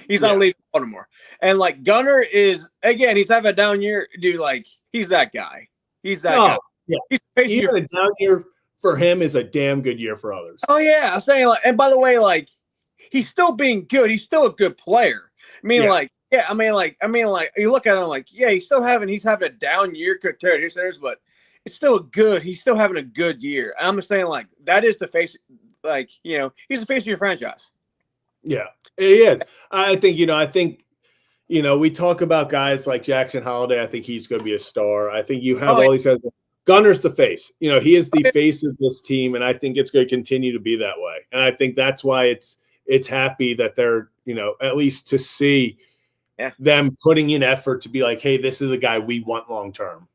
S6: He's not leaving Baltimore. And Gunner is he's having a down year, dude. He's that guy. He's that guy.
S3: Yeah. Even a down year for him is a damn good year for others.
S6: Oh yeah, I'm saying and by the way, he's still being good. He's still a good player. I mean, you look at him he's having a down year compared to his, but it's still he's still having a good year. And I'm just saying that is the face, he's the face of your franchise.
S3: Yeah, he is. I think, we talk about guys like Jackson Holiday. I think he's going to be a star. I think you have all these guys. Gunner's the face. He is the face of this team, and I think it's going to continue to be that way. And I think that's why it's happy that they're, at least to see them putting in effort to be hey, this is a guy we want long term.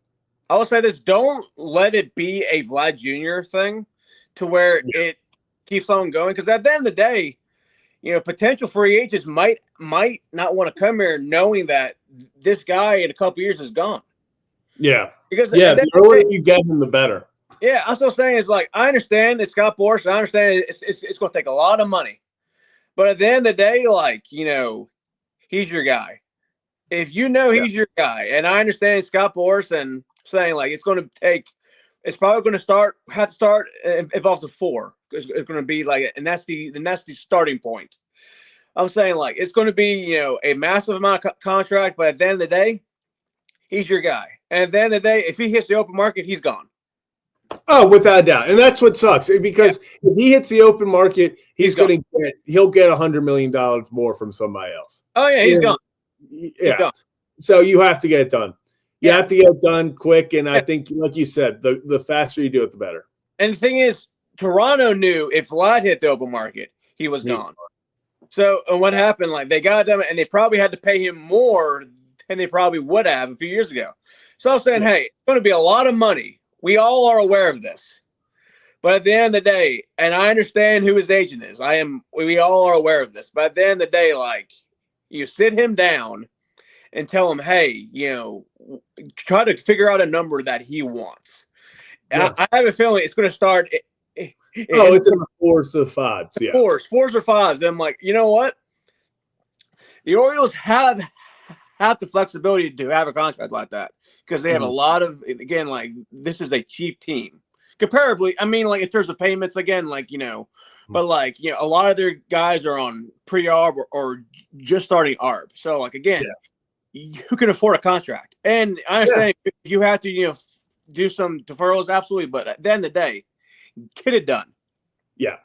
S6: I will say this: don't let it be a Vlad Jr. thing to where it keeps on going. Because at the end of the day, potential free agents might not want to come here knowing that this guy in a couple years is gone.
S3: Yeah.
S6: Because
S3: the earlier you get him, the better.
S6: Yeah, I'm still saying I understand it's Scott Boras. I understand it's going to take a lot of money. But at the end of the day, he's your guy. If he's your guy, and I understand Scott Boras and saying it's going to take, it's probably going to have to start involves the 4. It's going to be and that's the starting point. I'm saying it's going to be a massive amount of contract, but at the end of the day, he's your guy. And at the end of the day, if he hits the open market, he's gone.
S3: Oh, without a doubt. And that's what sucks, because if he hits the open market, he'll get $100 million more from somebody else.
S6: Oh yeah, he's gone.
S3: Yeah.
S6: He's gone.
S3: So you have to get it done. You have to get it done quick. And I think, like you said, the faster you do it, the better.
S6: And the thing is, Toronto knew if Vlad hit the open market, he was gone. So and what happened? They got him, and they probably had to pay him more than they probably would have a few years ago. So I'm saying, hey, it's going to be a lot of money. We all are aware of this. But at the end of the day, and I understand who his agent is. We all are aware of this. But at the end of the day, you sit him down and tell him, hey, try to figure out a number that he wants. And I have a feeling it's going to start.
S3: It's in the 4s or 5s. Yeah.
S6: 4s or 5s. And I'm you know what? The Orioles have the flexibility to have a contract like that because they have a lot of, again, this is a cheap team. Comparably, I mean, in terms of payments, again, but a lot of their guys are on pre-arb or just starting arb. So, again, you can afford a contract. And I understand if you have to, do some deferrals, absolutely. But at the end of the day, get it done.
S3: Yeah.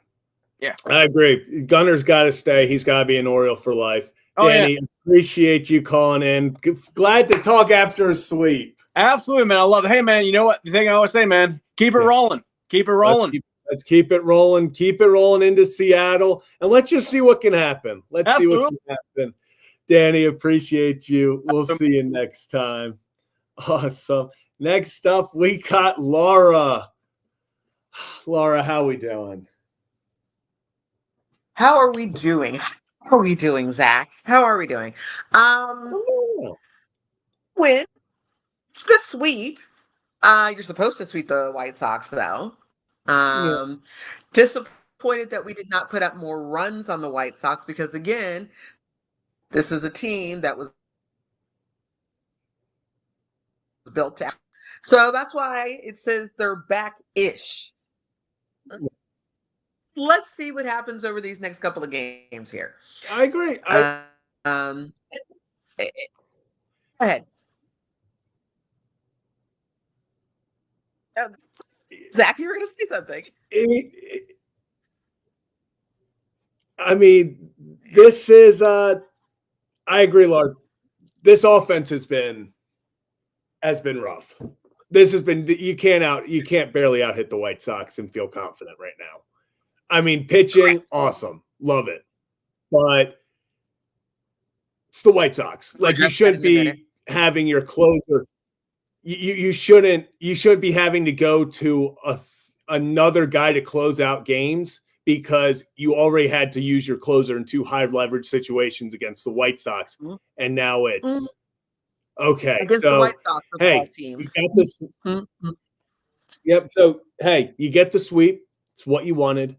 S6: Yeah.
S3: I agree. Gunner's got to stay. He's got to be an Oriole for life.
S6: Oh,
S3: Danny, appreciate you calling in. Glad to talk after a sweep.
S6: Absolutely, man. I love it. Hey, man, you know what? The thing I always say, man, keep it rolling. Keep it rolling.
S3: Let's keep it rolling. Keep it rolling into Seattle. And let's just see what can happen. Let's see what can happen. Danny, appreciate you. We'll see you next time. Awesome. Next up, we got Laura. Laura, how we doing?
S7: How are we doing? How are we doing, Zach? How are we doing? Win. It's a good sweep. You're supposed to sweep the White Sox, though. Disappointed that we did not put up more runs on the White Sox because, again, this is a team that was built to. So that's why it says they're back-ish. Let's see what happens over these next couple of games here.
S3: I agree.
S7: Go ahead. Zach, you were going to say something.
S3: I mean, this is I agree, Lord. This offense has been rough. This has been you can't barely out hit the White Sox and feel confident right now. I mean, pitching, awesome. Love it. But it's the White Sox.
S7: We'll
S3: Like you
S7: address that
S3: should
S7: in a minute.
S3: be having your closer. You shouldn't be having to go to another guy to close out games because you already had to use your closer in two high leverage situations against the White Sox, and now it's okay.
S7: Against the
S3: So
S7: White Sox of all
S3: hey, you
S7: teams.
S3: got this.
S7: Mhm.
S3: Yep. So hey, you get the sweep. It's what you wanted.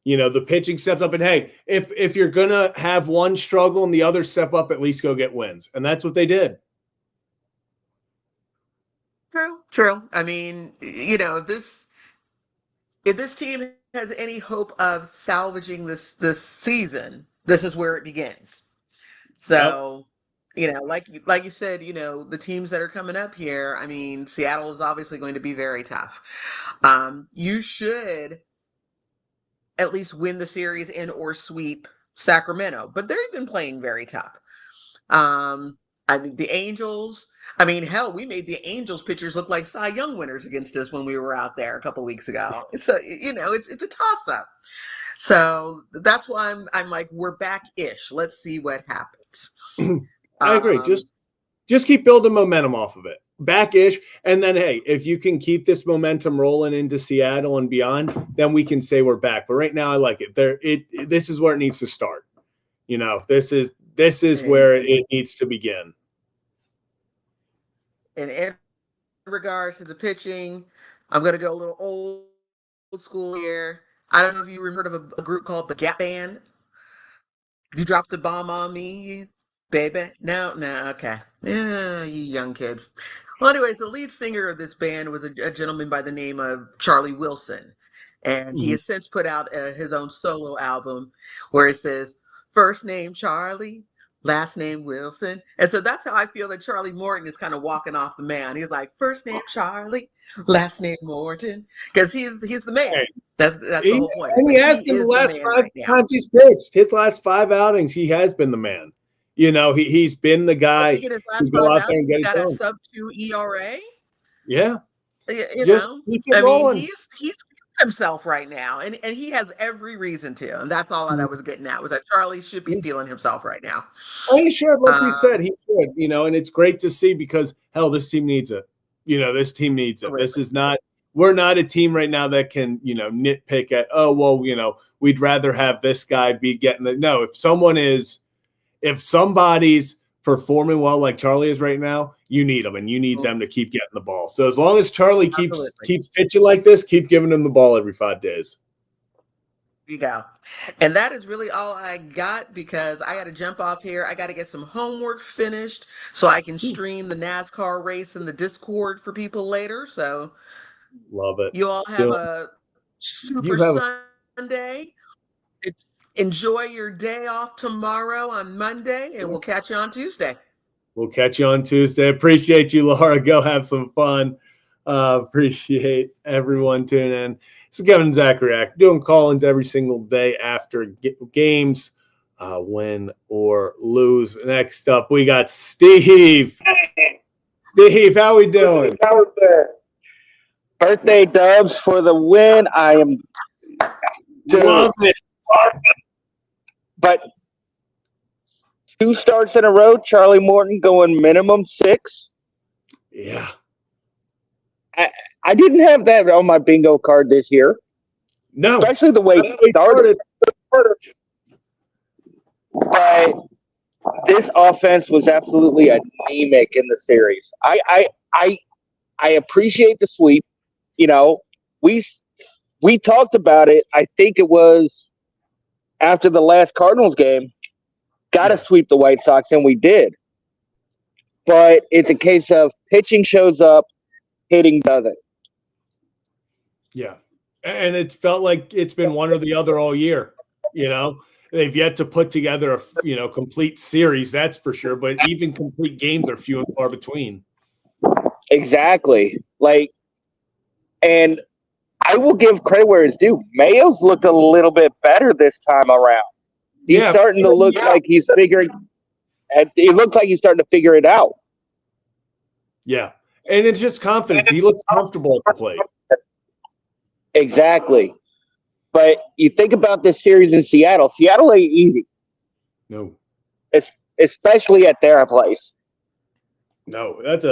S3: You know, the pitching steps up, and hey, if you're gonna have one struggle and the other step up, at least go get wins, and that's what they did.
S7: True. I mean, if this team has any hope of salvaging this season, this is where it begins.
S3: Yep.
S7: So, like you said, the teams that are coming up here, I mean, Seattle is obviously going to be very tough. You should at least win the series and or sweep Sacramento, but they've been playing very tough. Um, I mean, the Angels. I mean, hell, we made the Angels pitchers look like Cy Young winners against us when we were out there a couple weeks ago. It's a toss up. So that's why I'm like, we're back ish. Let's see what happens.
S3: I agree.
S7: Um,
S3: Just keep building momentum off of it. Back-ish. And then hey, if you can keep this momentum rolling into Seattle and beyond, then we can say we're back. But right now I like it. This is where it needs to start. You know, this is where it needs to begin.
S7: in regards to the pitching, I'm gonna go a little old school here. I don't know if you ever heard of a group called the Gap Band. You dropped the bomb on me, baby. No, no, okay. Yeah, you young kids. Well, anyways, the lead singer of this band was a gentleman by the name of Charlie Wilson. And he has since put out his own solo album where it says, first name Charlie, last name Wilson. And so that's how I feel that Charlie Morton is kind of walking off the mound. He's like, first name Charlie, last name Morton, because he's the man.
S3: Hey,
S7: That's the whole point.
S3: And he has been
S7: is
S3: the last
S7: man
S3: five
S7: right now.
S3: times he's pitched. His last 5 outings, he has been the man. You know, he's been the
S7: I
S3: guy
S7: think in his
S3: to
S7: last
S3: go
S7: 5
S3: out there and
S7: outings,
S3: get
S7: he
S3: it
S7: got a
S3: done.
S7: sub-2 ERA.
S3: Yeah.
S7: You
S3: Just
S7: know,
S3: keep it
S7: I mean,
S3: rolling.
S7: he's himself right now, and he has every reason to. And that's all that I was getting at was that Charlie should be feeling himself right now.
S3: Oh, he should, like you
S7: Um,
S3: said, he should, you know, and it's great to see because hell, this team needs it. You know, this team needs it. This is not, we're not a team right now that can, you know, nitpick at, oh, well, you know, we'd rather have this guy be getting the, no, if somebody's performing well like Charlie is right now, you need them and you need them to keep getting the ball. So as long as Charlie keeps pitching like this, keep giving him the ball every 5 days.
S7: you go. And that is really all I got because I got to jump off here. I got to get some homework finished so I can stream the NASCAR race in the Discord for people later. So
S3: love it.
S7: you all have a super Sunday. Enjoy your day off tomorrow on Monday, and we'll catch you on Tuesday.
S3: We'll catch you on Tuesday. Appreciate you, Laura. Go have some fun. Appreciate everyone tuning in. It's Kevin Zachariak doing call-ins every single day after games, win or lose. Next up, we got Steve. Steve, how we doing?
S8: Birthday dubs for the win. I am
S3: love it.
S8: But 2 starts in a row, Charlie Morton going minimum 6.
S3: Yeah.
S8: I didn't have that on my bingo card this year.
S3: No.
S8: Especially the way he started. But this offense was absolutely anemic in the series. I appreciate the sweep. You know, we talked about it. I think it was after the last Cardinals game. Got to sweep the White Sox, and we did. But it's a case of pitching shows up, hitting doesn't.
S3: Yeah. And it felt like it's been one or the other all year. You know, they've yet to put together a complete series, that's for sure. But even complete games are few and far between.
S8: Exactly. And I will give credit where it's due. Mayo's looked a little bit better this time around. He's
S3: Yeah,
S8: starting to look like he's figuring. It looks like he's starting to figure it out.
S3: yeah, and it's just confidence. He looks comfortable at the plate.
S8: Exactly. But you think about this series in Seattle. Seattle ain't easy,
S3: No,
S8: especially at their place.
S3: no, that's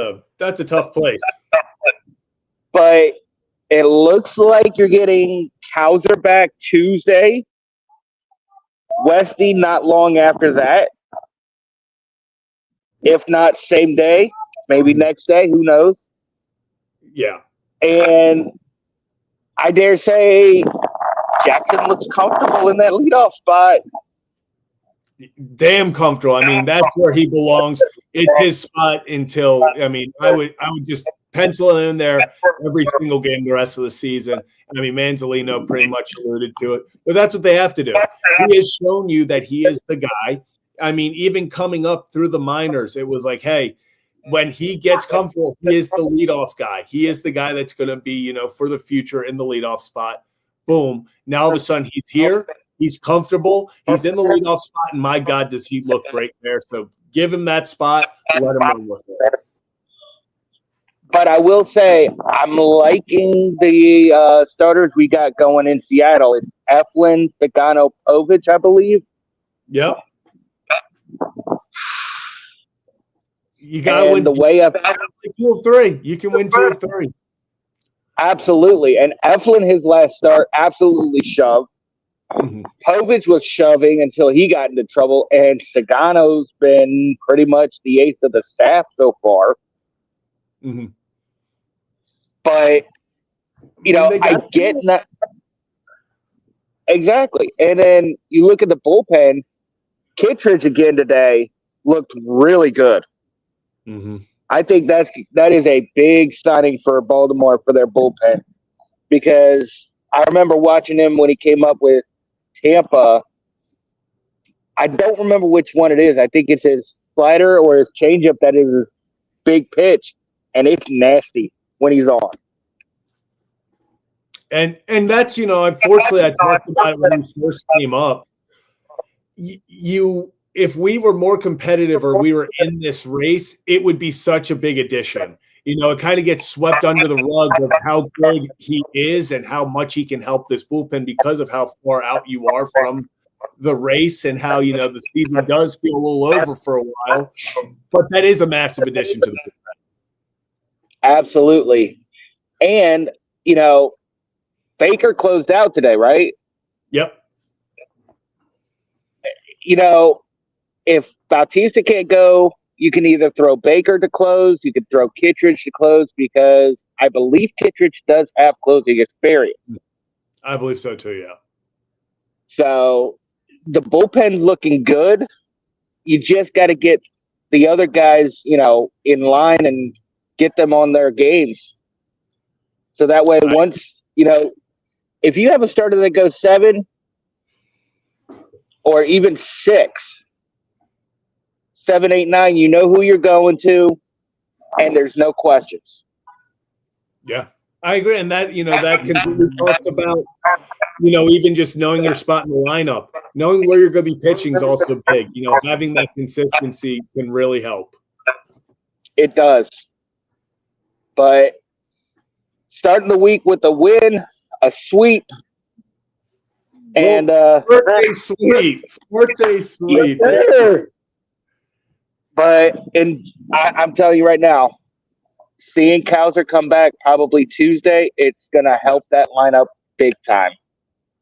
S3: a tough place.
S8: But it looks like you're getting Hauser back Tuesday. Westy not long after that. If not same day, maybe next day. Who knows?
S3: Yeah,
S8: And I dare say Jackson looks comfortable in that leadoff spot.
S3: damn comfortable. I mean, that's where he belongs. It's his spot until I would just pencil it in there every single game the rest of the season. I mean, Manzolino pretty much alluded to it, but that's what they have to do. He has shown you that he is the guy. I mean, even coming up through the minors, it was like, hey, when he gets comfortable, he is the leadoff guy. He is the guy that's going to be, for the future in the leadoff spot. Boom. Now all of a sudden he's here. He's comfortable. He's in the leadoff spot, and my God, does he look great there. So give him that spot. Let him run with it.
S8: But I will say I'm liking the starters we got going in Seattle. It's Eflin, Pagano, Povich, I believe.
S3: Yep. You got to win
S8: the way of
S3: 2 of 3. You can win 2 of 3.
S8: Absolutely. And Eflin, his last start, absolutely shoved.
S3: Mm-hmm.
S8: Povich was shoving until he got into trouble, and Sagano's been pretty much the ace of the staff so far.
S3: Mm-hmm.
S8: But, I get that. Exactly. And then you look at the bullpen, Kittredge again today looked really good.
S3: Mm-hmm.
S8: I think that is a big signing for Baltimore for their bullpen, because I remember watching him when he came up with Tampa. I don't remember which one it is. I think it's his slider or his changeup that is his big pitch, and it's nasty when he's on.
S3: And that's, unfortunately, I talked about it when he first came up. If we were more competitive or we were in this race, it would be such a big addition. It kind of gets swept under the rug of how good he is and how much he can help this bullpen because of how far out you are from the race and how, the season does feel a little over for a while. But that is a massive addition to the bullpen.
S8: Absolutely. And, Baker closed out today, right?
S3: Yep.
S8: If Bautista can't go, you can either throw Baker to close, you could throw Kittredge to close, because I believe Kittredge does have closing experience.
S3: I believe so too, yeah.
S8: So the bullpen's looking good. You just got to get the other guys, in line and get them on their games. So that way, once, if you have a starter that goes 7 or even 6, 7, 8, 9, you know who you're going to, and there's no questions.
S3: Yeah, I agree. And that, that completely talks about, even just knowing your spot in the lineup, knowing where you're going to be pitching is also big. Having that consistency can really help.
S8: It does. But starting the week with a win, a sweep, and
S3: birthday sweep. Birthday sweep.
S8: Yes, but I'm telling you right now, seeing Cowser come back probably Tuesday, it's gonna help that lineup big time.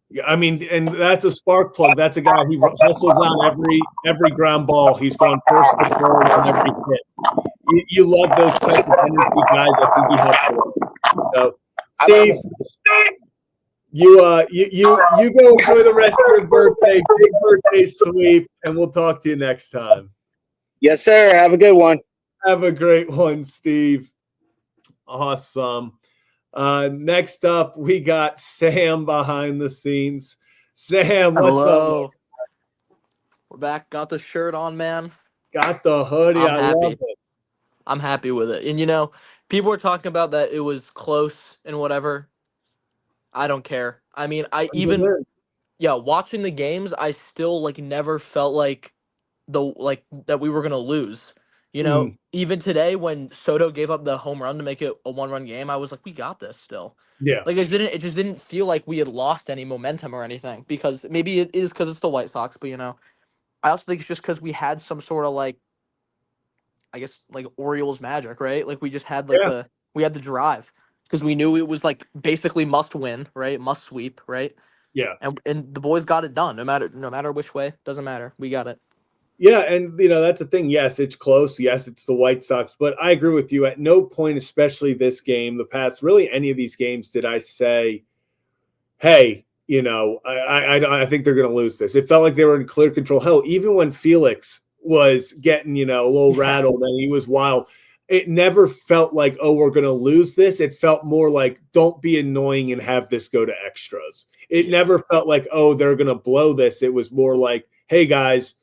S3: Yeah, I mean, and that's a spark plug. That's a guy he hustles on every ground ball. He's gone first to third on every hit. You love those type of energy guys. I think he helps a lot. So, Steve, you go enjoy the rest of your birthday, big birthday sweep, and we'll talk to you next time.
S8: Yes, sir. Have a good one.
S3: Have a great one, Steve. Awesome. Next up, we got Sam behind the scenes. Sam, what's up?
S9: We're back. Got the shirt on, man.
S3: Got the hoodie.
S9: I'm
S3: I
S9: happy.
S3: love it.
S9: I'm happy with it. And people were talking about that it was close and whatever. I don't care. I mean, yeah, watching the games, I still like never felt like that we were gonna lose. You know,
S3: Mm,
S9: even today when Soto gave up the home run to make it a 1-run game, I was like, we got this still.
S3: yeah.
S9: Like it just didn't feel like we had lost any momentum or anything because maybe it is because it's the White Sox, but I also think it's just because we had some sort of like I guess like Orioles magic, right? Like we just had
S3: Yeah.
S9: we had the drive because we knew it was like basically must win, right? Must sweep, right?
S3: Yeah.
S9: And the boys got it done. No matter which way, doesn't matter. We got it.
S3: Yeah, and that's the thing. Yes, it's close. Yes, it's the White Sox, but I agree with you. At no point, especially this game, the past, really any of these games, did I say, "Hey, I think they're going to lose this." It felt like they were in clear control. Hell, even when Felix was getting a little
S9: Yeah.
S3: rattled and he was wild, it never felt like, "Oh, we're going to lose this." It felt more like, "Don't be annoying and have this go to extras." It
S9: Yeah.
S3: never felt like, "Oh, they're going to blow this." It was more like, "Hey guys,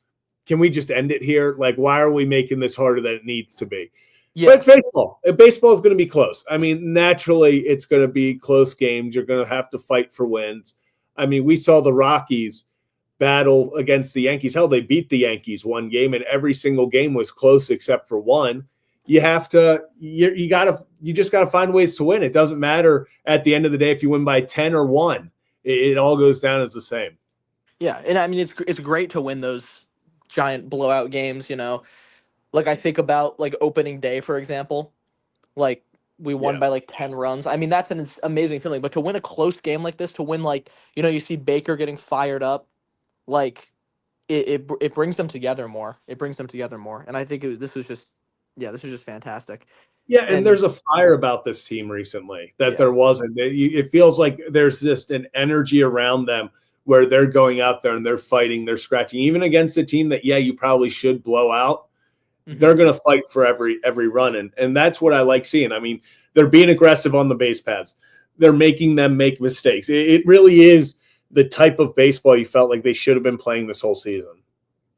S3: can we just end it here? Like, why are we making this harder than it needs to be?" But
S9: Yeah.
S3: it's baseball. Baseball is going to be close. I mean, naturally, it's going to be close games. You're going to have to fight for wins. I mean, we saw the Rockies battle against the Yankees. Hell, they beat the Yankees one game, and every single game was close except for one. You have to, you just got to find ways to win. It doesn't matter at the end of the day if you win by 10 or 1. It all goes down as the same.
S9: Yeah. And I mean, it's great to win those giant blowout games. Like I think about like opening day, for example. Like we won
S3: Yeah.
S9: by like 10 runs. I mean, that's an amazing feeling. But to win a close game like this, to win like you see Baker getting fired up, like it brings them together more. It brings them together more. And I think this was just, yeah, this was just fantastic.
S3: Yeah, and
S9: And
S3: there's a fire about this team recently that
S9: yeah,
S3: there wasn't. It feels like there's just an energy around them where they're going out there and they're fighting, they're scratching, even against a team that, yeah, you probably should blow out.
S9: hmm
S3: They're going to fight for every run, and that's what I like seeing. I mean, they're being aggressive on the base paths. They're making them make mistakes. It really is the type of baseball you felt like they should have been playing this whole season.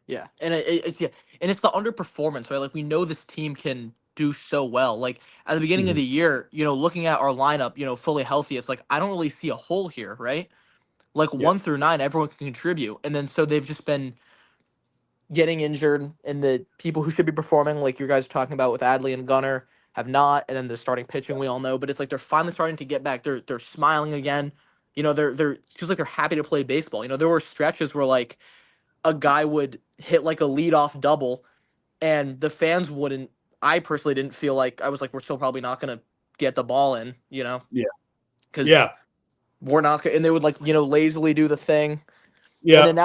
S9: yeah, and it's yeah, and it's the underperformance, right? Like we know this team can do so well. Like at the beginning of
S3: Mhm.
S9: the year, looking at our lineup, fully healthy, it's like I don't really see a hole here, right? Like
S3: Yeah,
S9: 1 through 9, everyone can contribute, and then so they've just been getting injured, and the people who should be performing, like you guys are talking about with Adley and Gunner, have not, and then they're starting pitching. We all know, but it's like they're finally starting to get back. They're smiling again. They're feels like they're happy to play baseball. There were stretches where like a guy would hit like a leadoff double, and the fans wouldn't. I personally didn't feel like I was like we're still probably not gonna get the ball in,
S3: yeah,
S9: because
S3: yeah,
S9: we're not. And they would like lazily do the thing. And
S3: yeah.
S9: then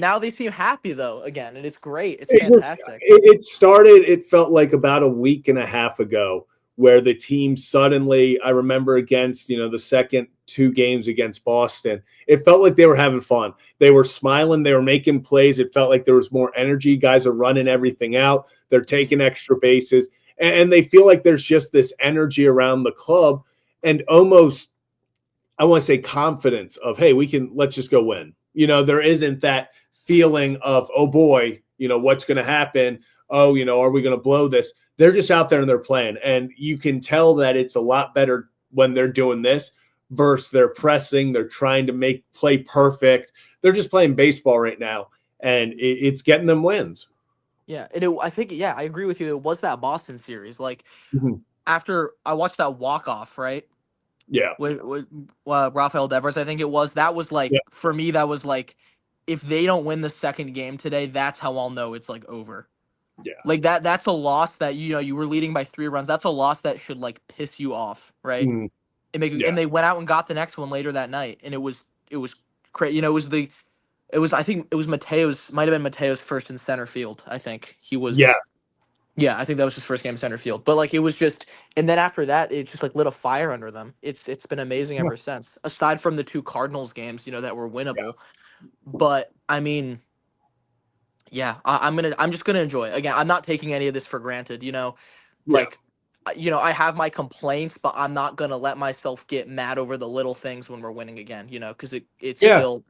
S9: now they seem happy though again, and it's great. It's
S3: It just
S9: fantastic.
S3: it started. It felt like about a week and a half ago where the team suddenly. I remember against the second two games against Boston. It felt like they were having fun. They were smiling. They were making plays. It felt like there was more energy. Guys are running everything out. They're taking extra bases, and they feel like there's just this energy around the club, and almost I want to say confidence of, hey, let's just go win. There isn't that feeling of, oh boy, what's going to happen? Oh, are we going to blow this? They're just out there and they're playing. And you can tell that it's a lot better when they're doing this versus they're pressing. They're trying to play perfect. They're just playing baseball right now. And it's getting them wins.
S9: Yeah, and I think yeah, I agree with you. It was that Boston series. Like
S3: Mhm.
S9: after I watched that walk off, right,
S3: Yeah.
S9: with Rafael Devers, I think it was. That was like
S3: Yeah.
S9: for me. That was like if they don't win the second game today, that's how I'll know it's like over.
S3: Yeah.
S9: Like that's a loss that you were leading by 3 runs. That's a loss that should like piss you off, right?
S3: Mhm.
S9: And
S3: Yeah.
S9: they went out and got the next one later that night, and it was crazy. It was I think it was Mateo's might have been Mateo's first in center field. I think he
S3: Yeah.
S9: was. Yeah, I think that was his first game center field. But like it was just, and then after that, it just like lit a fire under them. It's been amazing
S3: Yeah.
S9: ever since. Aside from the two Cardinals games, that were winnable. But I mean, yeah, I'm just gonna enjoy it. Again, I'm not taking any of this for granted.
S3: Yeah.
S9: Like, I have my complaints, but I'm not gonna let myself get mad over the little things when we're winning again. Because it's
S3: Yeah.
S9: still,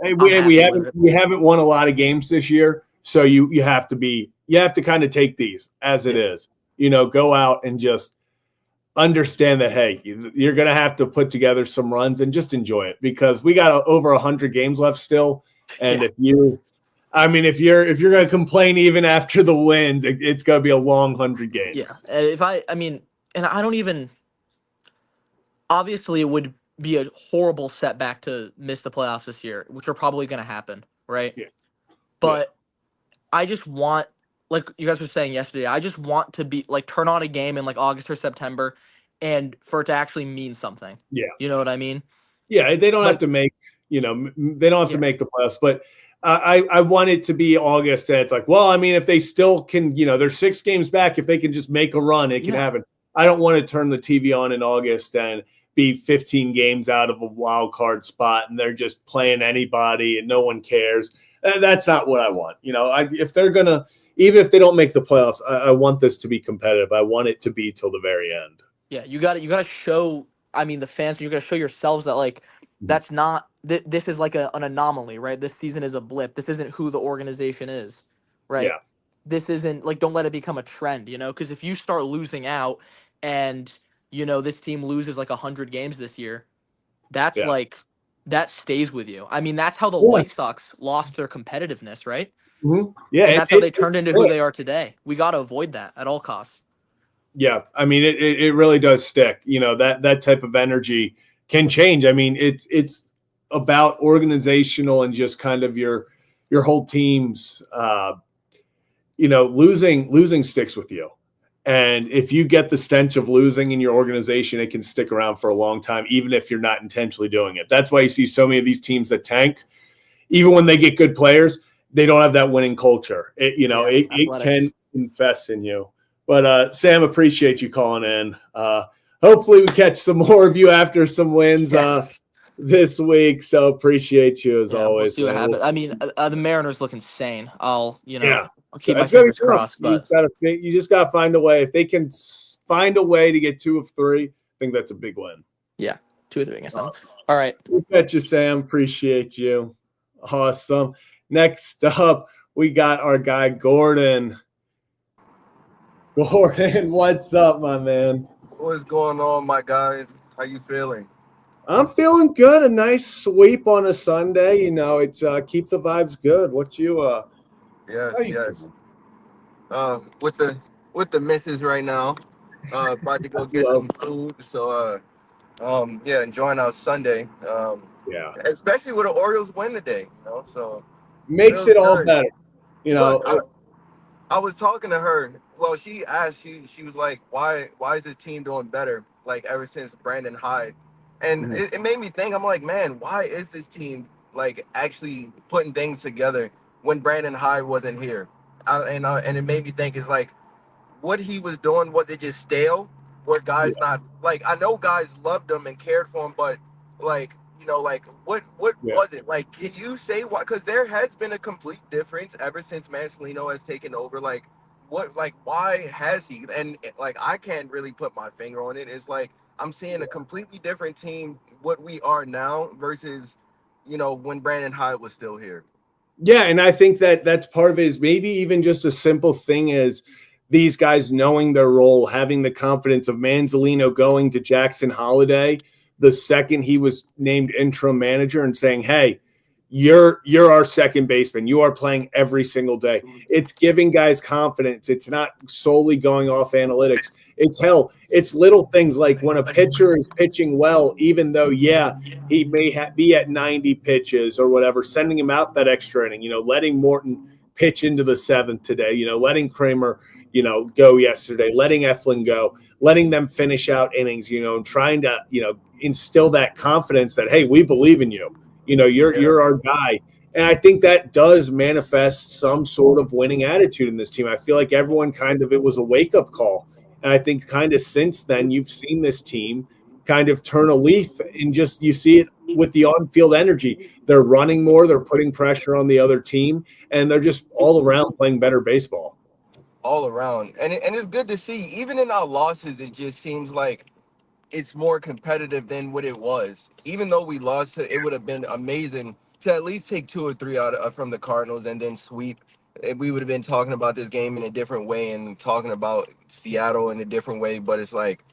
S3: Hey,
S9: I'm
S3: we
S9: happy with
S3: haven't
S9: it.
S3: we haven't won a lot of games this year, so you have to kind of take these as it
S9: Yeah,
S3: is. Go out and just understand that, hey, you're going to have to put together some runs and just enjoy it, because we got over 100 games left still. And
S9: Yeah.
S3: if you're going to complain even after the wins, it's going to be a long 100 games.
S9: Yeah. And I don't even, obviously it would be a horrible setback to miss the playoffs this year, which are probably going to happen, right?
S3: Yeah.
S9: But I just want, like you guys were saying yesterday, I just want to be like turn on a game in like August or September and for it to actually mean something.
S3: Yeah.
S9: You know what I mean?
S3: Yeah, they don't have to make, they don't have to make the playoffs, but I want it to be August. And it's like, well, I mean, if they still can, they're 6 games back. If they can just make a run, it can happen. I don't want to turn the TV on in August and be 15 games out of a wild card spot and they're just playing anybody and no one cares. That's not what I want. If they're going to, even if they don't make the playoffs, I want this to be competitive. I want it to be till the very end.
S9: Yeah, you got to show, the fans, you got to show yourselves that like that's not this is like an anomaly, right? This season is a blip. This isn't who the organization is, right?
S3: Yeah.
S9: This isn't like, don't let it become a trend, because if you start losing out and this team loses like 100 games this year, that's like that stays with you. I mean, that's how the White Sox lost their competitiveness, right?
S3: Mm-hmm. Yeah,
S9: and that's how they turned into who they are today. We got to avoid that at all costs.
S3: Yeah, I mean, it really does stick. That type of energy can change. I mean, it's about organizational and just kind of your whole team's, losing sticks with you. And if you get the stench of losing in your organization, it can stick around for a long time, even if you're not intentionally doing it. That's why you see so many of these teams that tank, even when they get good players, they don't have that winning culture. It can infest in you. But Sam, appreciate you calling in. Hopefully we catch some more of you after some wins this week. So appreciate you as always.
S9: We'll see what happens. I mean, the Mariners look insane. I'll keep my
S3: It's gonna be
S9: fingers crossed. But
S3: you just gotta find a way. If they can find a way to get 2 of 3, I think that's a big win.
S9: Yeah, 2 of 3 against them. All right.
S3: We'll catch you, Sam. Appreciate you. Awesome. Next up, we got our guy Gordon. Gordon, what's up, my man?
S1: What's going on, my guys? How you feeling?
S3: I'm feeling good. A nice sweep on a Sunday. It's keep the vibes good. What you
S1: Yes. With the missus right now. About to go get some food. So enjoying our Sunday. Especially with the Orioles win today. So
S3: makes it all better.
S1: Look, I was talking to her. Well, she asked, she was like, why is this team doing better, like, ever since Brandon Hyde? And it made me think, I'm like, man, why is this team, like, actually putting things together when Brandon Hyde wasn't here? And it made me think, is like, what he was doing, was it just stale? Were guys not, like, I know guys loved him and cared for him, but, like, what was it? Like, can you say why? Because there has been a complete difference ever since Marcelino has taken over. Like, why has he? And like, I can't really put my finger on it. It's like I'm seeing a completely different team, what we are now versus, when Brandon Hyde was still here.
S3: Yeah, and I think that's part of it, is maybe even just a simple thing as these guys knowing their role, having the confidence of Manzolino going to Jackson Holiday the second he was named interim manager and saying, hey, you're our second baseman. You are playing every single day. It's giving guys confidence. It's not solely going off analytics. It's little things like when a pitcher is pitching well, even though, he may be at 90 pitches or whatever, sending him out that extra inning, letting Morton pitch into the 7th today, letting Kramer, go yesterday, letting Eflin go, letting them finish out innings, and trying to, instill that confidence that, hey, we believe in you. You're our guy. And I think that does manifest some sort of winning attitude in this team. I feel like everyone it was a wake-up call. And I think kind of since then, you've seen this team kind of turn a leaf and just you see it with the on-field energy. They're running more. They're putting pressure on the other team. And they're just all around playing better baseball.
S1: All around. And it's good to see. Even in our losses, it just seems like it's more competitive than what it was. Even though we lost, it would have been amazing to at least take 2 or 3 out from the Cardinals and then sweep. We would have been talking about this game in a different way and talking about Seattle in a different way. But it's like,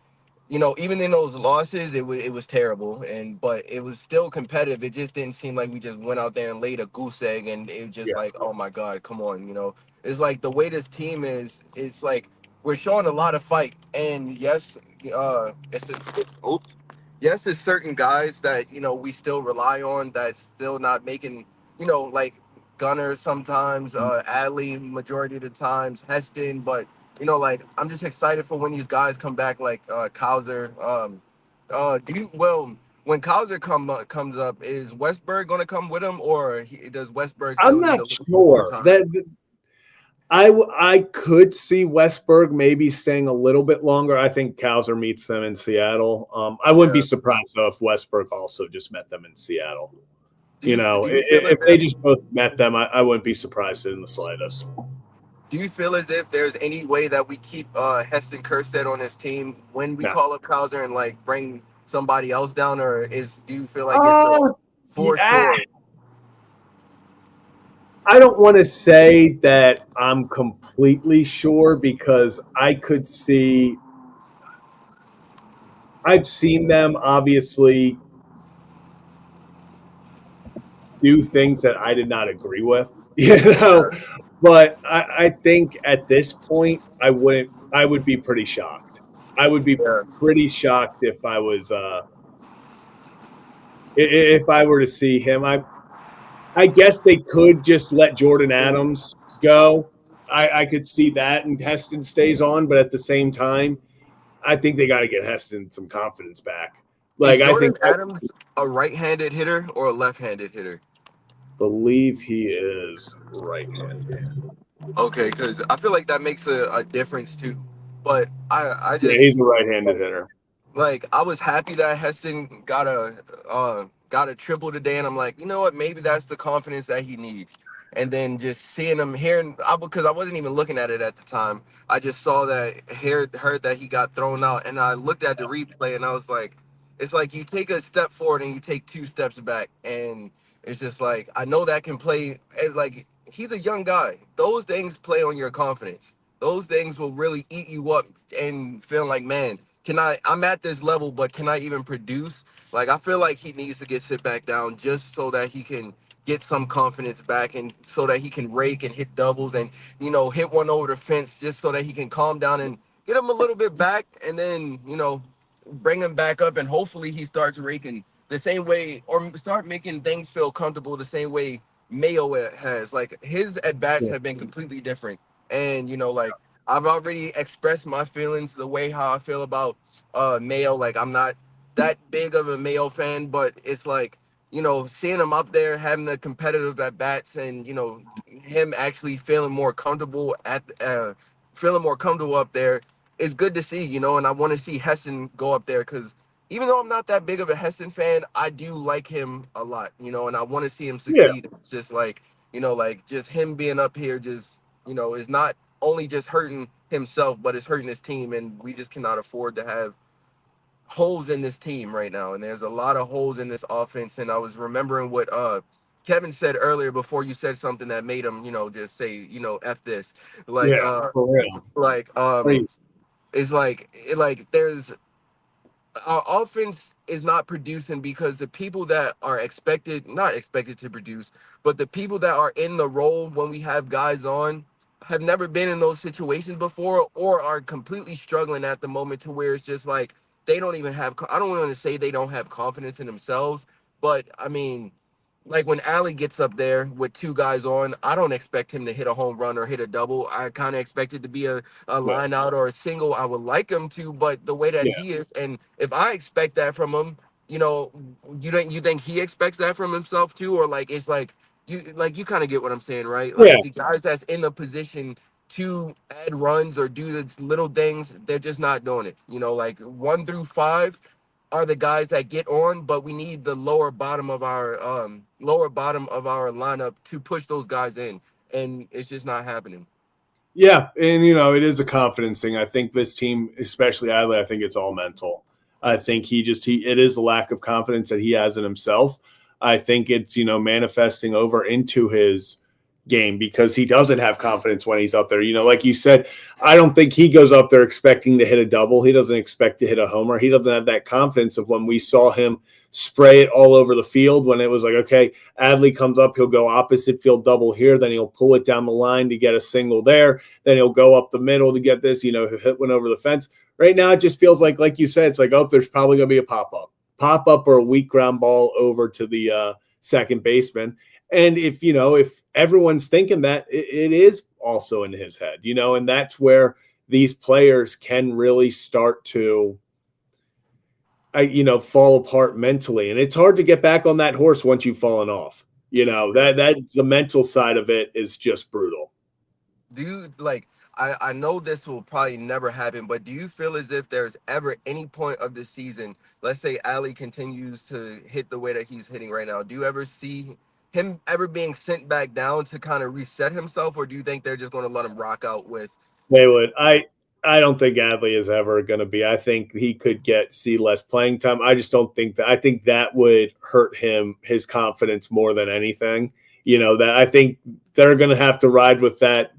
S1: even in those losses, it was terrible, but it was still competitive. It just didn't seem like we just went out there and laid a goose egg, and it was just
S3: Yeah.
S1: like, oh my God, come on, It's like the way this team is. It's like we're showing a lot of fight, and yes, oops, yes, it's certain guys that we still rely on that's still not making, like Gunner sometimes, Adley majority of the times, Heston, but like I'm just excited for when these guys come back, like Kauser. When Kauser comes up, is Westberg going to come with him, or does Westberg
S3: I'm
S1: still need
S3: not
S1: a little bit more
S3: sure
S1: time?
S3: that I could see Westberg maybe staying a little bit longer. I think Kauser meets them in Seattle. I wouldn't be
S1: Yeah.
S3: surprised though if Westberg also just met them in Seattle.
S1: Do you feel as
S3: If they
S1: if
S3: just both met them, I wouldn't be surprised in the slightest.
S1: do you feel as if there's any way that we keep Heston Kjerstad on this team when we
S3: No.
S1: call up Kauser and like bring somebody else down, or do you feel like it's a
S3: Uh,
S1: for
S3: yeah,
S1: sure?
S3: I don't want to say that I'm completely sure because I've seen them obviously do things that I did not agree with, but I think at this point, I would be pretty shocked. I would be
S1: Yeah.
S3: pretty shocked if I were to see him. I guess they could just let Jordan Adams go. I could see that, and Heston stays on, but at the same time, I think they got to get Heston some confidence back.
S1: Is
S3: Like
S1: Jordan Adams a right-handed hitter or a left-handed hitter?
S3: believe he is right-handed.
S1: Okay, because I feel like that makes a difference too. But I
S3: Yeah, he's
S1: just
S3: a right-handed hitter.
S1: like I was happy that Heston got a triple today, and I'm like, you know what? Maybe that's the confidence that he needs. And then just seeing him because I wasn't even looking at it at the time. I just saw that heard that he got thrown out, and I looked at the replay, and I was like, it's like you take a step forward and you take two steps back, and it's just like I know that can play. It's like he's a young guy. Those things play on your confidence. Those things will really eat you up and feel like, man, I'm at this level, but can I even produce? Like, I feel like he needs to get sit back down just so that he can get some confidence back and so that he can rake and hit doubles and, hit one over the fence just so that he can calm down and get him a little bit back and then, bring him back up and hopefully he starts raking the same way or start making things feel comfortable the same way Mayo has. Like, his at bats
S3: Yeah.
S1: have been completely different. And, like, I've already expressed my feelings the way how I feel about Mayo. Like, I'm not that big of a Mayo fan, but it's like, seeing him up there having the competitive at bats and, him actually feeling more comfortable up there is good to see, and I want to see Hessen go up there because even though I'm not that big of a Hessen fan, I do like him a lot, and I want to see him
S3: Yeah.
S1: succeed. It's just like, like just him being up here just, is not only just hurting himself, but it's hurting his team, and we just cannot afford to have holes in this team right now. And there's a lot of holes in this offense. And I was remembering what Kevin said earlier before you said something that made him, just say, F this. Like
S3: Yeah, for real.
S1: like
S3: Crazy.
S1: it's like there's our offense is not producing because the people that are not expected to produce, but the people that are in the role when we have guys on have never been in those situations before or are completely struggling at the moment to where it's just like they don't even have, I don't want to say they don't have confidence in themselves, but I mean, like when Allie gets up there with two guys on, I don't expect him to hit a home run or hit a double. I kind of expect it to be a
S3: Yeah.
S1: line out or a single. I would like him to, but the way that
S3: Yeah.
S1: he is, and if I expect that from him, you think he expects that from himself too, or like it's like you kind of get what I'm saying, right?
S3: Yeah.
S1: Like the guys that's in the position to add runs or do the little things, they're just not doing it. Like 1 through 5 are the guys that get on, but we need the lower bottom of our lineup to push those guys in, and it's just not happening.
S3: Yeah, and it is a confidence thing. I think this team, especially Adley, I think it's all mental. I think it is a lack of confidence that he has in himself. I think it's manifesting over into his game because he doesn't have confidence when he's up there. Like you said, I don't think he goes up there expecting to hit a double. He doesn't expect to hit a homer. He doesn't have that confidence of when we saw him spray it all over the field when it was like, okay, Adley comes up, he'll go opposite field double here, then he'll pull it down the line to get a single there, then he'll go up the middle to get this, he'll hit one over the fence. Right now, it just feels like you said, it's like, oh, there's probably going to be a pop-up or a weak ground ball over to the second baseman. And if everyone's thinking that, it is also in his head, and that's where these players can really start to, fall apart mentally. And it's hard to get back on that horse once you've fallen off. That's the mental side of it is just brutal.
S1: Do you I know this will probably never happen, but do you feel as if there's ever any point of the season, let's say Ali continues to hit the way that he's hitting right now, do you ever see him ever being sent back down to kind of reset himself, or do you think they're just going to let him rock out with?
S3: They would. I don't think Adley is ever going to be. I think he could see less playing time. I just don't think that. I think that would hurt his confidence more than anything. That I think they're going to have to ride with that,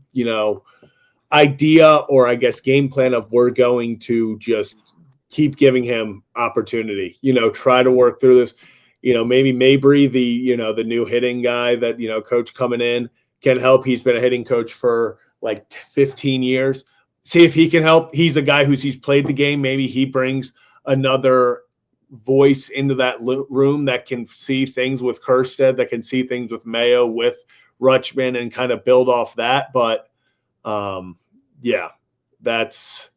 S3: idea or I guess game plan of we're going to just keep giving him opportunity, try to work through this, maybe Mabry, the new hitting guy that, coach coming in can help. He's been a hitting coach for like 15 years. See if he can help. He's a guy he's played the game. Maybe he brings another voice into that room that can see things with Kerstead, that can see things with Mayo, with Rutschman, and kind of build off that. But that's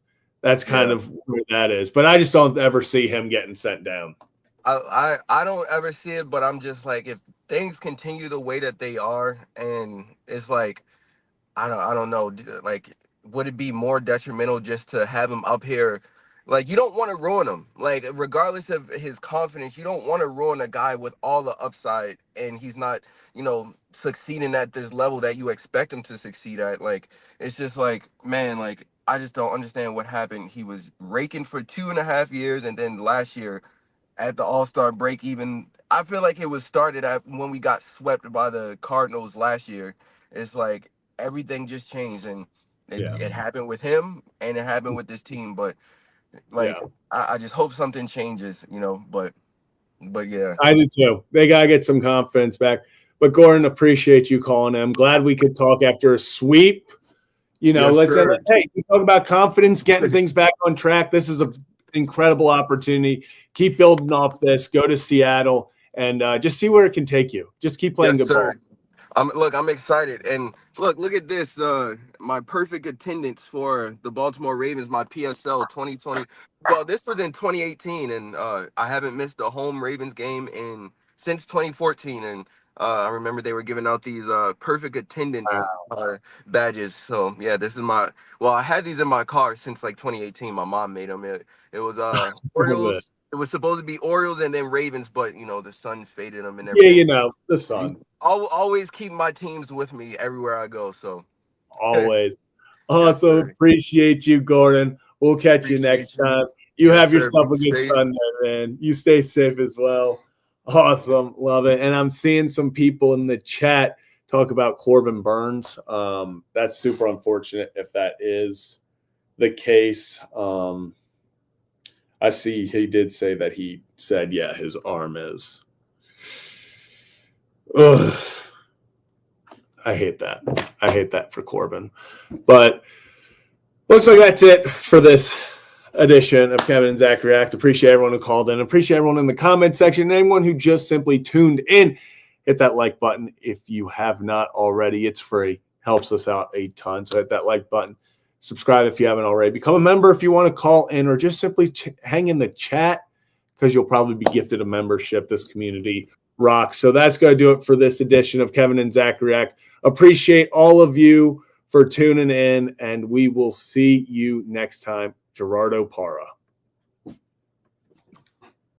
S3: kind of where that is. But I just don't ever see him getting sent down.
S1: I don't ever see it, but I'm just like, if things continue the way that they are, and it's like, I don't know, like, would it be more detrimental just to have him up here? Like, you don't want to ruin him. Like, regardless of his confidence, you don't want to ruin a guy with all the upside and he's not, succeeding at this level that you expect him to succeed at. Like, it's just like, man, like, I just don't understand what happened. He was raking for 2.5 years, and then last year at the All-Star break, even I feel like it was started at when we got swept by the Cardinals last year. It's like everything just changed, and it happened with him and it happened with this team. But like, I just hope something changes, but yeah.
S3: I do too. They got to get some confidence back. But Gordon, appreciate you calling in. I'm glad we could talk after a sweep.
S1: Yes,
S3: Let's
S1: sir.
S3: hey, we talk about confidence, getting things back on track. This is an incredible opportunity. Keep building off this. Go to Seattle and just see where it can take you. Just keep playing good ball.
S1: I'm excited. And look at this. My perfect attendance for the Baltimore Ravens, my PSL 2020. Well, this was in 2018, and I haven't missed a home Ravens game since 2014. And I remember they were giving out these perfect attendance badges. So yeah, I had these in my car since like 2018. My mom made them. It was Orioles. It was supposed to be Orioles and then Ravens, but the sun faded them and everything.
S3: Yeah, the sun.
S1: I'll always keep my teams with me everywhere I go. So
S3: always. Awesome. Yes, appreciate you, Gordon. We'll catch you next time. You have yourself a good Sunday, man. You stay safe as well. Awesome. Love it. And I'm seeing some people in the chat talk about Corbin Burns. That's super unfortunate if that is the case. I see he did say that he said, his arm is. Ugh. I hate that. I hate that for Corbin. But looks like that's it for this edition of Kevin and Zach React. Appreciate everyone who called in. Appreciate everyone in the comment section. And anyone who just simply tuned in, hit that like button if you have not already. It's free. Helps us out a ton. So hit that like button. Subscribe if you haven't already. Become a member if you want to call in, or just simply hang in the chat, because you'll probably be gifted a membership. This community rocks. So that's going to do it for this edition of Kevin and Zach React. Appreciate all of you for tuning in, and we will see you next time. Gerardo Parra.